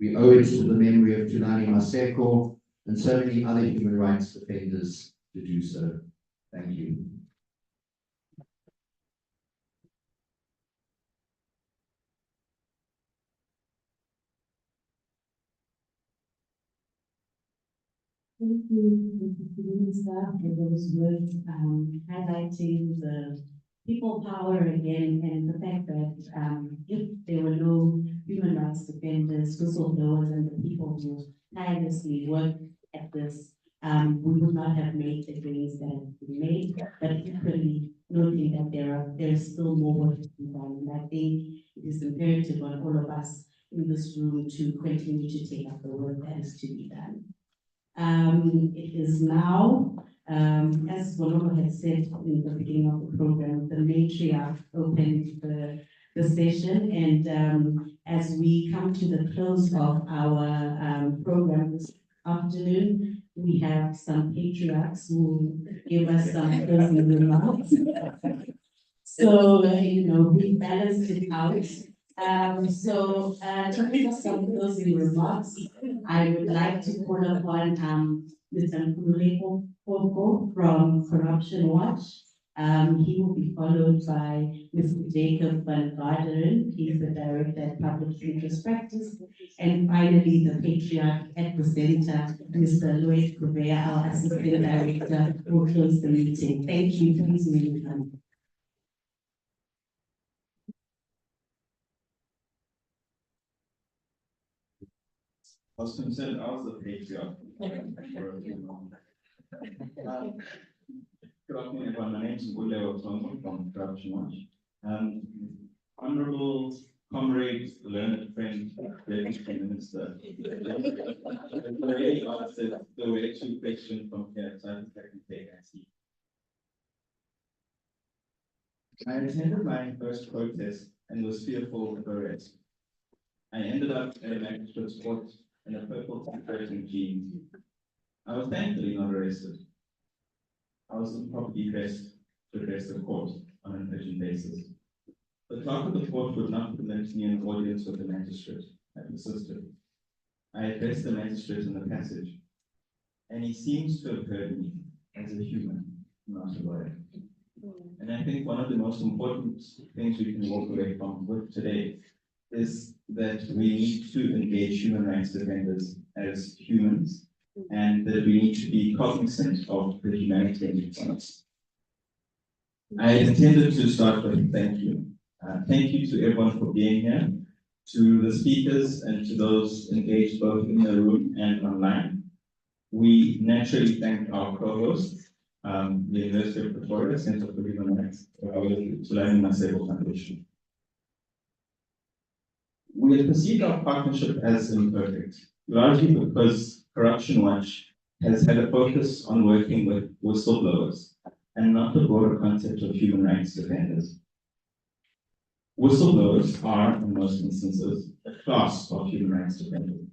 We owe it to the memory of Thulani Maseko and so many other human rights defenders to do so. Thank you. Thank you, Mr. Minister, for those words highlighting the people power again, and the fact that if there were no human rights defenders, whistleblowers, and the people who tirelessly work at this, we would not have made the gains that have been made, but equally noting that there is still more work to be done. And I think it is imperative on all of us in this room to continue to take up the work that is to be done. It is now As Bonolo had said in the beginning of the program, the matriarch opened the session, and as we come to the close of our program this afternoon, we have some patriarchs who give us some closing remarks. So, we balanced it out. To give us some closing remarks, I would like to call upon Mr. Maseko from Corruption Watch. He will be followed by Mr. Jacob van Garderen. He's the Director at Public Interest Practice. And finally, the patriarch at the center, Mr. Lloyd Kuvea, our Assistant Director, will close the meeting. Thank you. Please move on. I was concerned I was the patriarch. Good afternoon, everyone. My name is Ule Otongo from Corruption Watch. Honorable comrade, learned friend, Deputy Minister. I really asked that there were 2 questions from here, so I think I can take and see. I attended my first protest and was fearful of arrest. I ended up at a magistrate's court in a purple t-shirt and jeans. I was thankfully not arrested. I was improperly dressed to address the court on an urgent basis. The clerk of the court would not permit me an audience with the magistrate. I persisted. I addressed the magistrate in the passage, and he seems to have heard me as a human, not a lawyer. And I think one of the most important things we can walk away from with today is that we need to engage human rights defenders as humans, and that we need to be cognizant of the humanity in response. I intended to start with thank you. Thank you to everyone for being here, to the speakers and to those engaged both in the room and online. We naturally thank our co-hosts, the University of Pretoria Center for Human Rights, Thulani Maseko Foundation. We have perceived our partnership as imperfect, largely because Corruption Watch has had a focus on working with whistleblowers and not the broader concept of human rights defenders. Whistleblowers are, in most instances, a class of human rights defenders.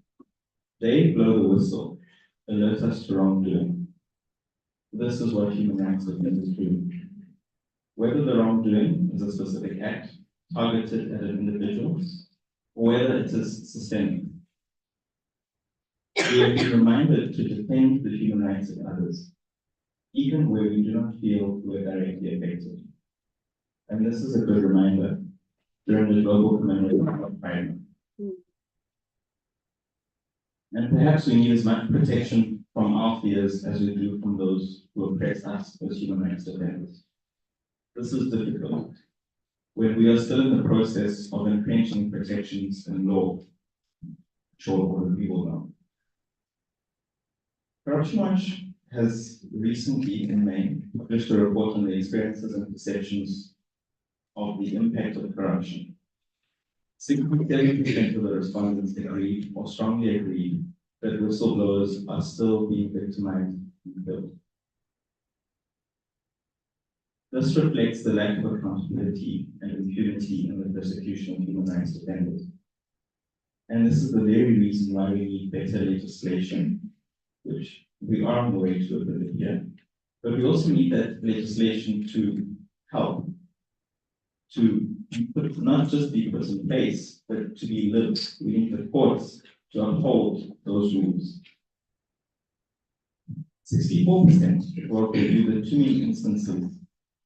They blow the whistle, alert us to wrongdoing. This is what human rights defenders do. Whether the wrongdoing is a specific act targeted at an individual, or whether it is systemic, we have been reminded to defend the human rights of others, even where we do not feel we are directly affected. And this is a good reminder during the global commemoration of Pride. And perhaps we need as much protection from our fears as we do from those who oppress us as human rights defenders. This is difficult when we are still in the process of entrenching protections in law. Sure, all of you will know. Corruption Watch has recently, in May, published a report on the experiences and perceptions of the impact of corruption. 67% of the respondents agreed or strongly agreed that whistleblowers are still being victimized and killed. This reflects the lack of accountability and impunity in the persecution of human rights defenders. And this is the very reason why we need better legislation, which we are on the way to a bit here. But we also need that legislation to help, to not just be put in place, but to be lived. We need the courts to uphold those rules. 64% wrote they knew that too many instances,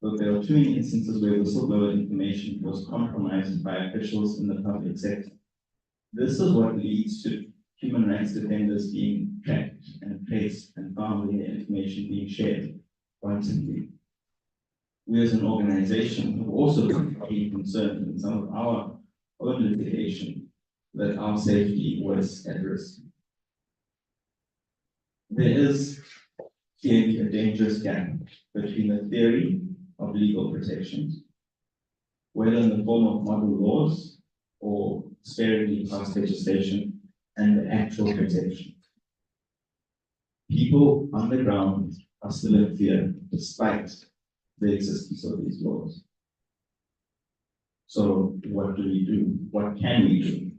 but there are too many instances where whistleblower information was compromised by officials in the public sector. This is what leads to human rights defenders being tracked and traced and found in their information being shared wantonly. We as an organization have also been concerned in some of our own litigation that our safety was at risk. There is clearly a dangerous gap between the theory of legal protections, whether in the form of model laws or sparingly passed legislation, and the actual protection. People on the ground are still in fear despite the existence of these laws. So what do we do? What can we do?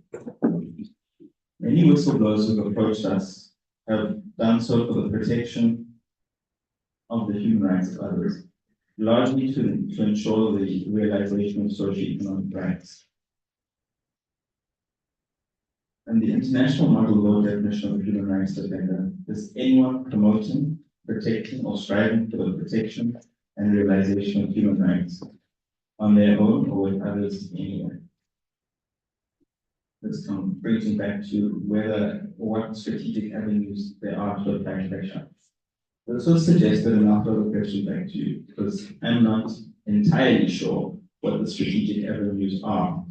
Many whistleblowers who have approached us have done so for the protection of the human rights of others, largely to ensure the realization of socioeconomic rights. And the international model law definition of human rights defender is anyone promoting, protecting, or striving for the protection and realization of human rights on their own or with others anywhere. This brings me back to what strategic avenues there are to apply pressure. This was suggested, and I'll throw the question back to you, because I'm not entirely sure what the strategic avenues are,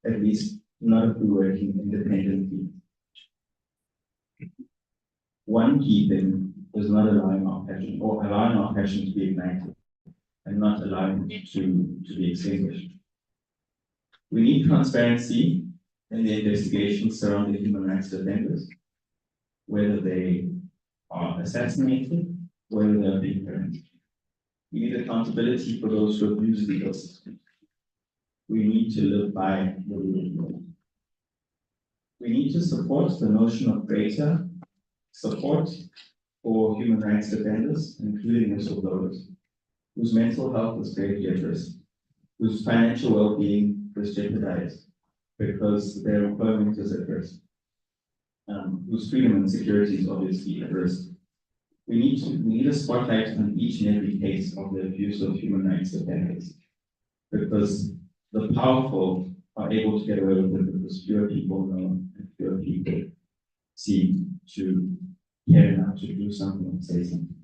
at least not if we're working independently. One key thing is not allowing our passion, or allowing our passion to be ignited, and not allowing it to be extinguished. We need transparency in the investigations surrounding human rights defenders, whether they are assassinated, whether they are being burned. We need accountability for those who abuse the ecosystem. We need to live by the rule of law. We need to support the notion of greater support for human rights defenders, including whistleblowers, whose mental health is gravely at risk, whose financial well-being is jeopardized because their employment is at risk, whose freedom and security is obviously at risk. We need a spotlight on each and every case of the abuse of human rights defenders, because the powerful are able to get away with it because fewer people know and fewer people seem to care enough to do something and say something.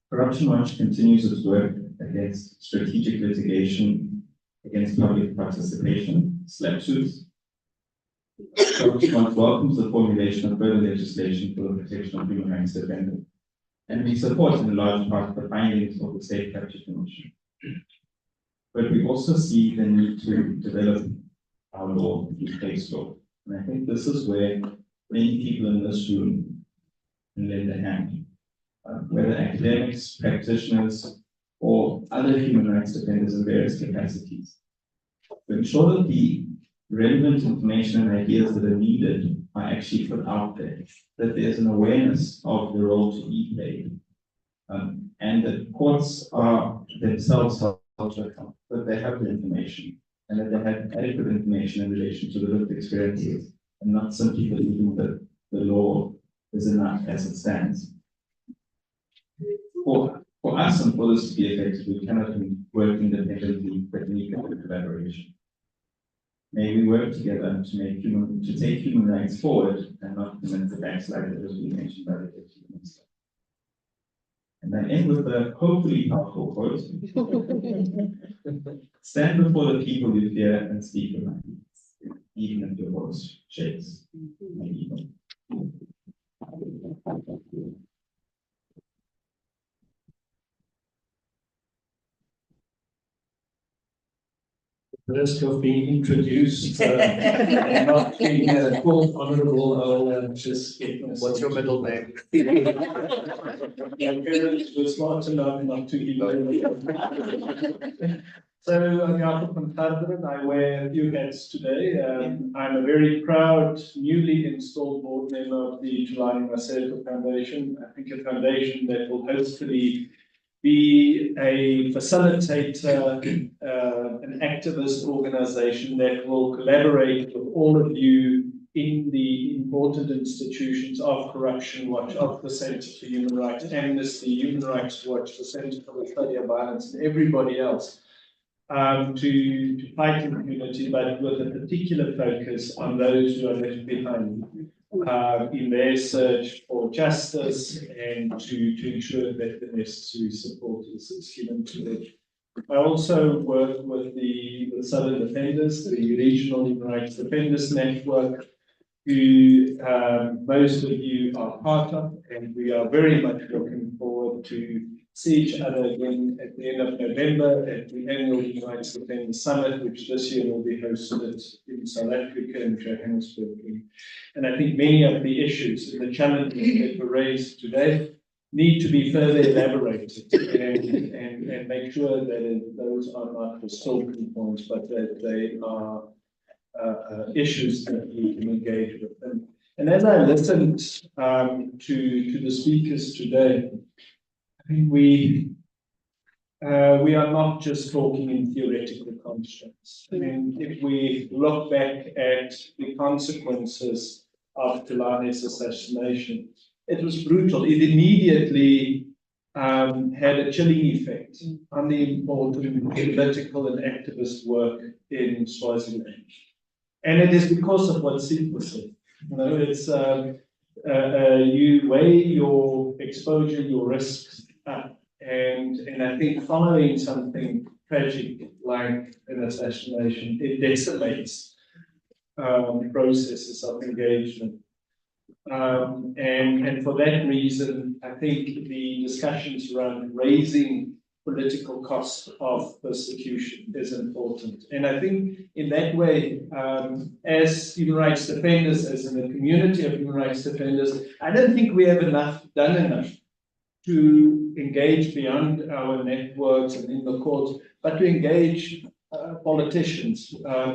Corruption Watch continues its work against strategic litigation, against public participation, SLAP suits. Corruption Watch welcomes the formulation of further legislation for the protection of human rights defenders, and we support in large part the findings of the Safe Capture Commission. But we also see the need to develop our law, the case law. And I think this is where many people in this room can lend a hand. Whether academics, practitioners, or other human rights defenders in various capacities, to ensure that the relevant information and ideas that are needed are actually put out there, that there's an awareness of the role to be played, and that courts are themselves held to account, that they have the information, and that they have adequate information in relation to the lived experiences, and not simply believing that the law is enough as it stands. For us and for this to be effective, we cannot work independently, but we need collaboration. May we work together to take human rights forward and not commit the backslide that was being mentioned by the Deputy Minister. And I end with a hopefully powerful quote. Stand before the people you fear and speak your mind, even if your voice shakes. The risk of being introduced, not being called honorable, I'll just get myself. What's your middle name? My parents were smart enough not to give me. So I'm Jacob van Garderen. I wear a few hats today. I'm a very proud, newly installed board member of the Thulani Maseko Foundation. I think a foundation that will hopefully be a facilitator, an activist organization that will collaborate with all of you in the important institutions of Corruption Watch, of the Centre for Human Rights, Amnesty, Human Rights Watch, the Centre for the Study of Violence, and everybody else, to fight impunity, but with a particular focus on those who are left behind in their search for justice and to ensure that the necessary support is given to them. I also work with the Southern Defenders, the Regional Human Rights Defenders Network, who most of you are part of, and we are very much looking forward to see each other again at the end of November at the annual Human Rights Defenders Summit, which this year will be hosted in South Africa in Johannesburg. And I think many of the issues and the challenges that were raised today need to be further elaborated and make sure that those are not just talking points, but that they are issues that we can engage with. And as I listened to the speakers today, I think we are not just talking in theoretical constructs. I mean, if we look back at the consequences of Thulani's assassination, it was brutal. It immediately had a chilling effect on the important political and activist work in Swaziland. And it is because of what Sipho said. You know, it's you weigh your exposure, your risks up. And I think following something tragic like an assassination, it decimates processes of engagement. And for that reason, I think the discussions around raising political costs of persecution is important. And I think in that way, as human rights defenders, as in a community of human rights defenders, I don't think we have done enough to engage beyond our networks and in the courts, but to engage politicians,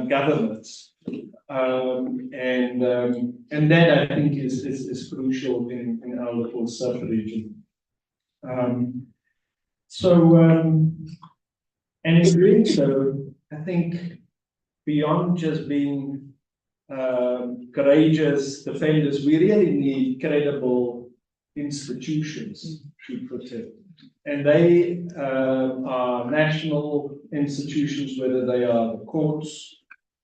governments, and that I think is crucial in our little sub-region. And in doing so, I think beyond just being courageous defenders, we really need credible institutions to protect. And they are national institutions, whether they are the courts.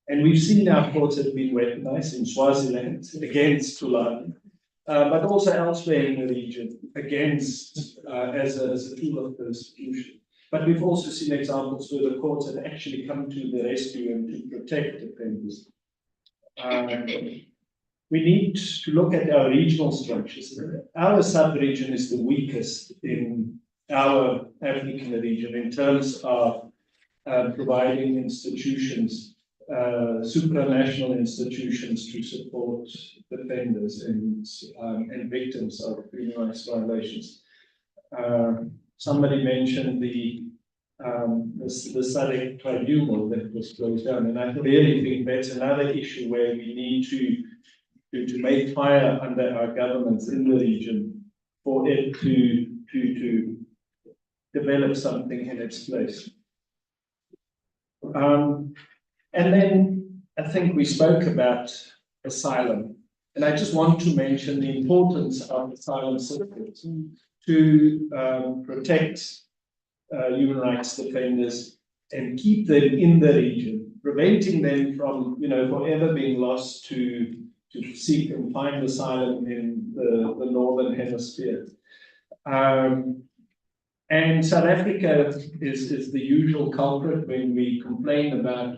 And we've seen our courts have been weaponized in Swaziland against Thulani, but also elsewhere in the region against as a tool of persecution. But we've also seen examples where the courts have actually come to the rescue and to protect defenders. We need to look at our regional structures. Our sub-region is the weakest in our African region in terms of providing institutions, supranational institutions to support defenders and victims of human rights violations. Somebody mentioned the SADC tribunal that was closed down, and I really think that's another issue where we need to make fire under our governments in the region for it to develop something in its place. And then I think we spoke about asylum, and I just want to mention the importance of asylum systems to protect human rights defenders and keep them in the region, preventing them from, forever being lost to seek and find asylum in the northern hemisphere. And South Africa is the usual culprit when we complain about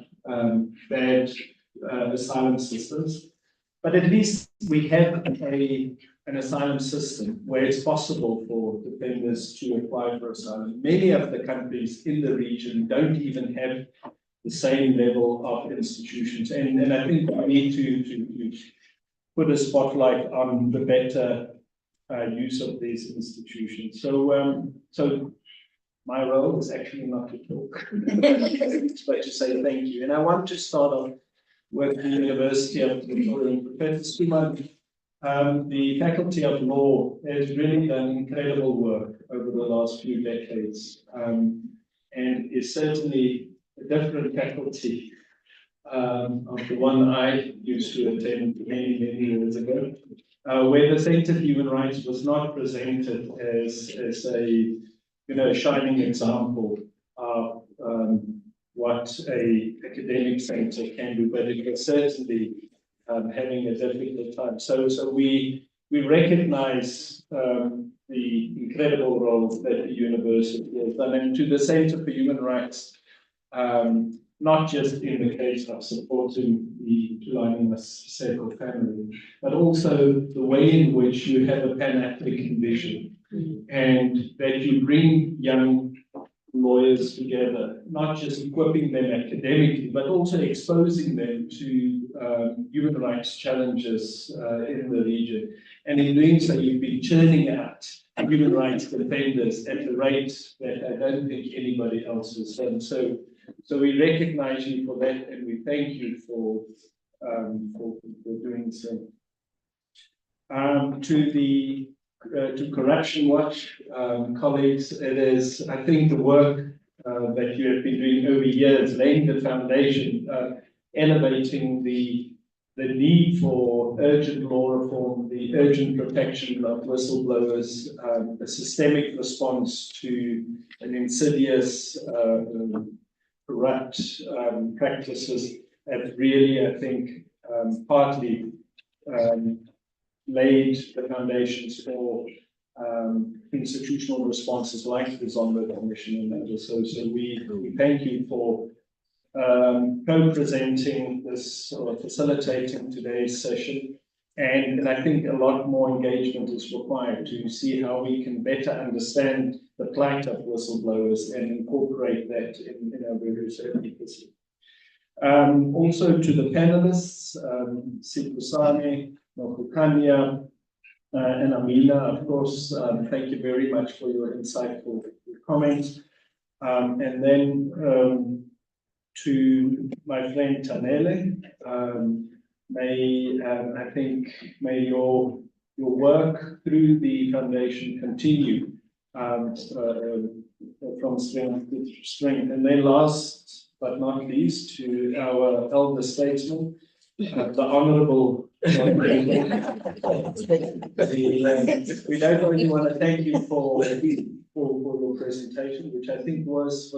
bad asylum systems. But at least we have an asylum system where it's possible for defenders to apply for asylum. Many of the countries in the region don't even have the same level of institutions. And I think we need to put a spotlight on the better use of these institutions. So my role is actually not to talk, but to say thank you. And I want to start off with the University of Pretoria. Professor Skuman, the Faculty of Law has really done incredible work over the last few decades, and is certainly a different faculty of the one I used to attend many years ago, where the Center for Human Rights was not presented as a shining example of what a academic center can do, but it was certainly having a difficult time. So we recognize the incredible role that the university has done, and to the Center for Human Rights, not just in the case of supporting the Thulani Maseko family, but also the way in which you have a Pan-African vision, and that you bring young lawyers together, not just equipping them academically, but also exposing them to human rights challenges in the region. And in doing so, you've been churning out human rights defenders at a rate that I don't think anybody else has done. So we recognize you for that, and we thank you for doing so. To Corruption Watch colleagues, it is, I think, the work that you have been doing over years, laying the foundation, elevating the need for urgent law reform, the urgent protection of whistleblowers, a systemic response to an insidious, corrupt practices have really, I think, partly laid the foundations for institutional responses like the Zombie Commission and others. So we thank you for co-presenting this or facilitating today's session. And I think a lot more engagement is required to see how we can better understand the plight of whistleblowers and incorporate that in our various advocacy. Also to the panelists, Thulani, Maseko, and Amina, of course, thank you very much for your insightful comments. And then to my friend Tanele, may your work through the foundation continue from strength to strength. And then last but not least, to our elder statesman, the Honourable. We don't only want to thank you for your presentation, which I think was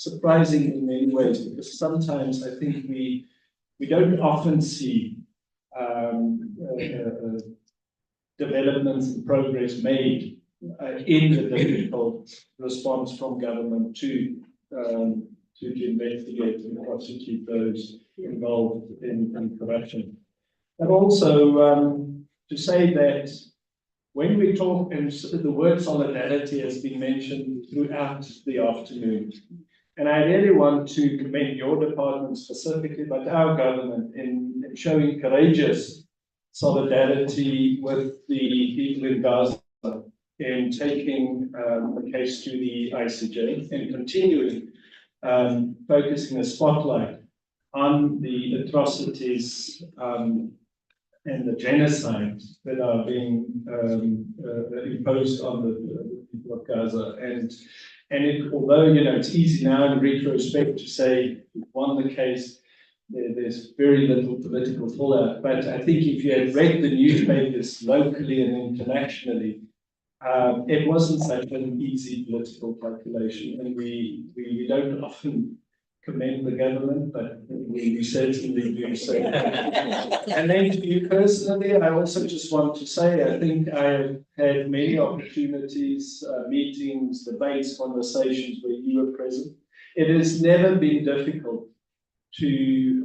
surprising in many ways, because sometimes I think we don't often see developments and progress made in the difficult response from government to investigate and prosecute those involved in corruption. And also to say that when we talk, and the word solidarity has been mentioned throughout the afternoon, and I really want to commend your department specifically, but our government in showing courageous solidarity with the people in Gaza in taking the case to the ICJ and continuing focusing a spotlight on the atrocities and the genocide that are being imposed on the people of Gaza. And although, you know, it's easy now in retrospect to say we've won the case, there's very little political fallout. But I think if you had read the newspapers locally and internationally, it wasn't such an easy political calculation. And we don't often commend the government, but we certainly do so. And then to you personally, I also just want to say, I think I have had many opportunities, meetings, debates, conversations where you were present. It has never been difficult to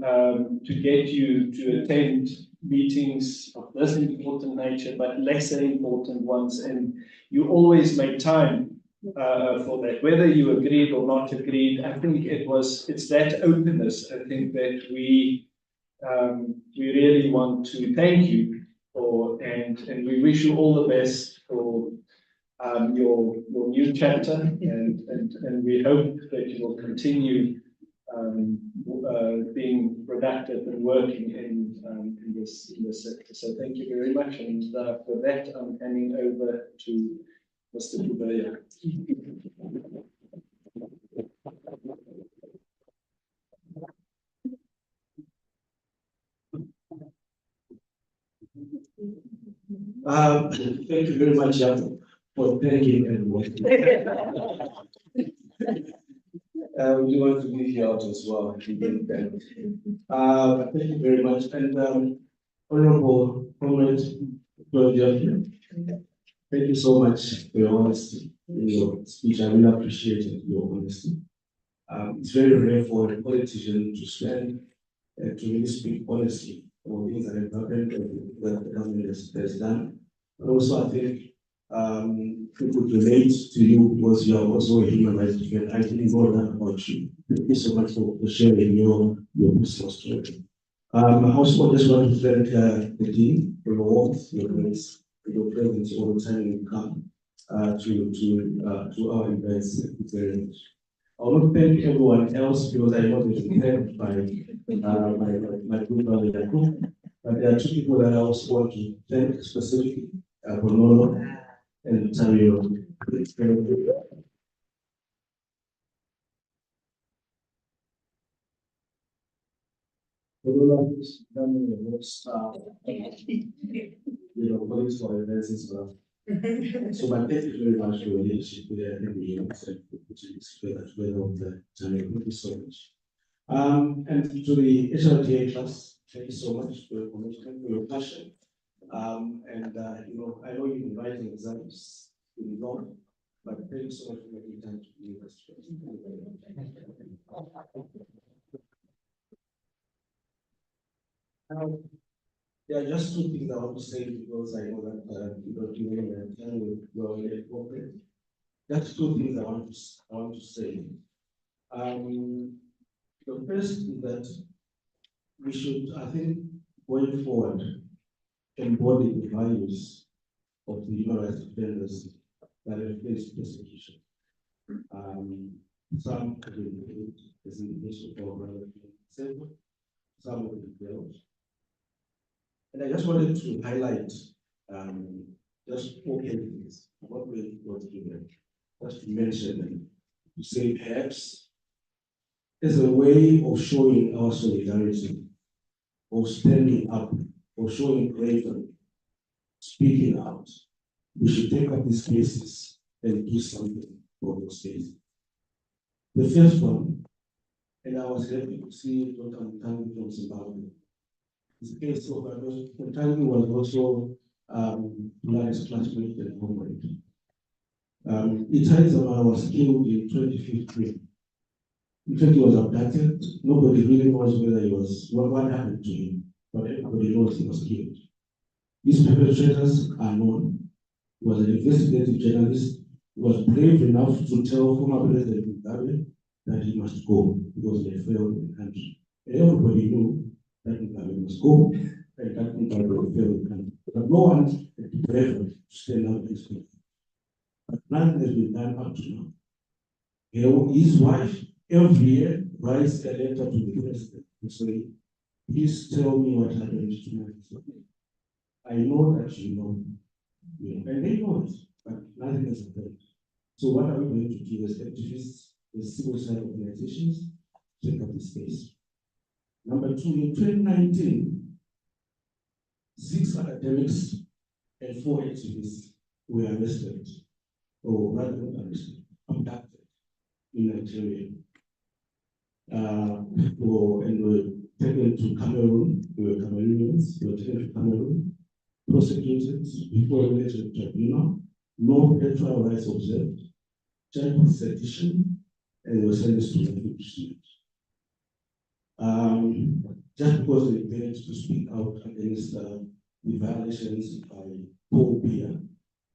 get you to attend meetings of this important nature, but lesser important ones, and you always make time for that, whether you agreed or not agreed. I think it's that openness, I think, that we really want to thank you for, and we wish you all the best for your new chapter, and we hope that you will continue being productive and working in this sector. So thank you very much, and for that I'm handing over to Mr. Kubeya. Thank you very much, Jan, for thanking everyone. We want to leave you out as well. Thank you very much. And Honorable Comrade, thank you so much for your honesty in your speech. I really appreciate your honesty. It's very rare for a politician to stand and to really speak honestly about things that have happened and that the government has done. But also, I think people relate to you because you are also a human rights defender. I didn't know that about you. Thank you so much for sharing your personal story. I also just want to thank the team for your warmth, your grace, for your presence all the time when you come. to our events. Thank you very much. I want to thank everyone else because I know it's thanked by my good brother Yakub. But there are two people that I also want to thank specifically, Bonolo and Tario. Bonolo has done the most, colleagues for events as well. So, but thank you very much for your leadership today. I think we have putting this together with the channel. Thank you so much. And to the HRTA class, thank you so much for your commitment, for your passion. And I know you've been writing exams in long, but thank you so much for making time to be with us today. There are just two things I want to say because I know that you are very appropriate. That's two things I want to say. The first is that we should, I think, going forward, embody the values of the human rights defenders that have faced persecution. Some have been killed, as in the case of our brother Maseko, some have been killed. And I just wanted to highlight just 4 things. I'm not going to go through them, just to mention them, to say perhaps as a way of showing our solidarity, of standing up, of showing bravery, speaking out. We should take up these cases and do something for those cases. The first one, and I was happy to see Dr. Mtangi from Zimbabwe. This case of Mtangi was also Thulani's classmate and comrade. Italizama was killed in 2015. In fact, he was abducted. Nobody really knows whether he was, what happened to him, but everybody knows he was killed. These perpetrators are known. He was an investigative journalist. He was brave enough to tell former President Mugabe that he must go because they failed in the country. And everybody knew that Mugabe must go and that Mugabe failed the country. But no one had the bravery to stand up against him. But nothing has been done up to now. His wife every year writes a letter to the president to say, please tell me what happened to my son. I know that you know, and they know it, but nothing has happened. So what are we going to do as activists, as civil society organizations, take up this case? Number 2, in 2019, 6 academics and 4 activists were arrested, or rather not arrested, abducted in Nigeria. And were taken to Cameroon. They were Cameroonians. They were taken to Cameroon, prosecuted before a military tribunal, no trial rights observed, charged with sedition, and they were sentenced to imprisonment. Just because they dared to speak out against the violations by Paul Biya,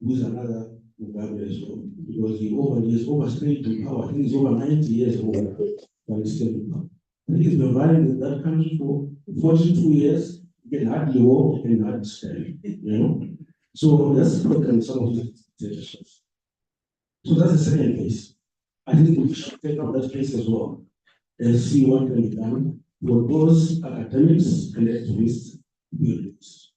who is another Mugabe as well, because he overstayed in power. I think he's over 90 years old. I think he's been running in that country for 42 years. You can hardly walk, you can hardly stand, So that's broken some of his decisions. So that's the second case. I think we should take up that case as well and see what can be done for those academics and activists buildings.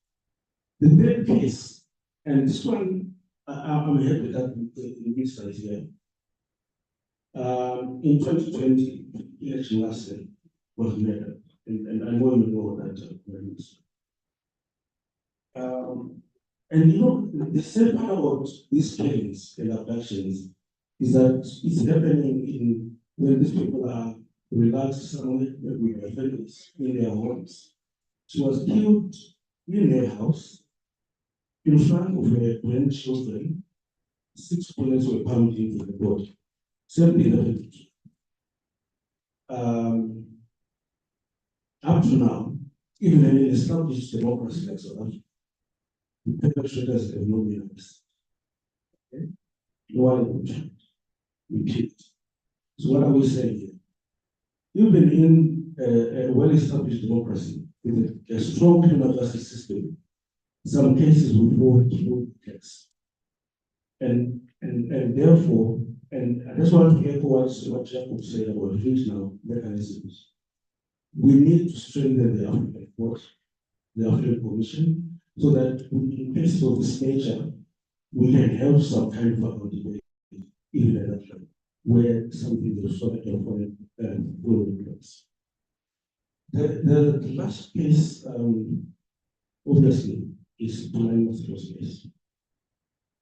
The third case, and this one, I'm happy that the minister is here. In 2020, election last year was murdered, and I know you know that. And the sad part about these killings and abductions is that it's happening when these people are relaxed somewhere with their families in their homes. She was killed in their house in front of her grandchildren. 6 bullets were pumped into the body. Same thing happened. Up to now, even in an established democracy like South Africa, the perpetrators have not been arrested. Okay? No one will charge. We killed. So what are we saying here? Even in a well-established democracy with a strong criminal justice system, some cases will fall through the cracks. And And therefore, and I just want to echo what Jacob said about regional mechanisms. We need to strengthen the African Court, the African Commission, so that in cases of this nature, we can have some kind of accountability, even at that level, where something is sort of going place. The last case, obviously, is Thulani Maseko's case.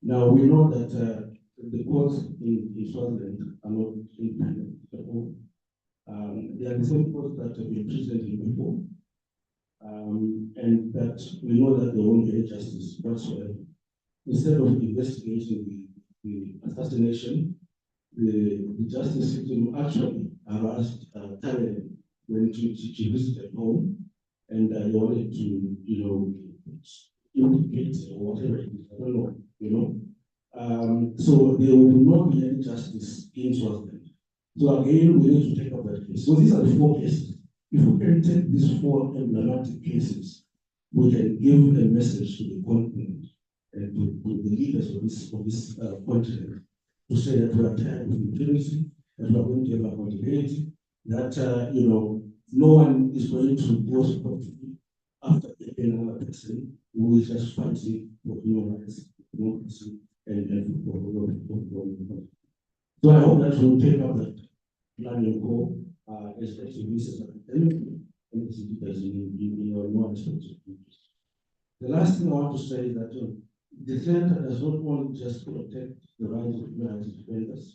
Now, we know that the courts in Swaziland are not independent at all. They are the same courts that have been presented before, and that we know that they won't get justice whatsoever. Instead of investigating the assassination, the justice system actually harassed Thulani when she visited home, and they wanted to, implicate or whatever it is, I don't know, so there will not be any justice in Swaziland. So again, we need to take up that case. So these are the 4 cases. If we can take these 4 emblematic cases, we can give a message to the continent and to the leaders of this continent to say that we are tired of impunity, that we are going to have accountability, that no one is going to go after another person who is just fighting for human rights, democracy, and for. So I hope that we'll take up that planning call as activists and as leaders in your more responsibilities. The last thing I want to say is that the center does not want to just protect the rights of human rights defenders,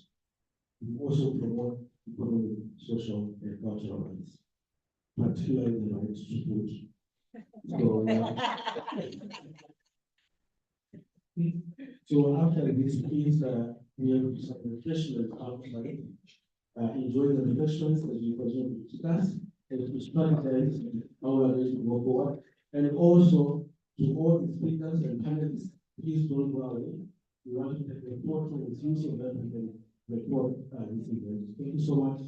we also promote economic, social, and cultural rights, particularly the right to vote. So after this, please, we have some refreshments outside. Enjoy the refreshments as you continue to discuss and to strategize how we are going to go forward. And also to all the speakers and panelists, please don't go away. We want to take a photo with you so that we can record this event. Thank you so much.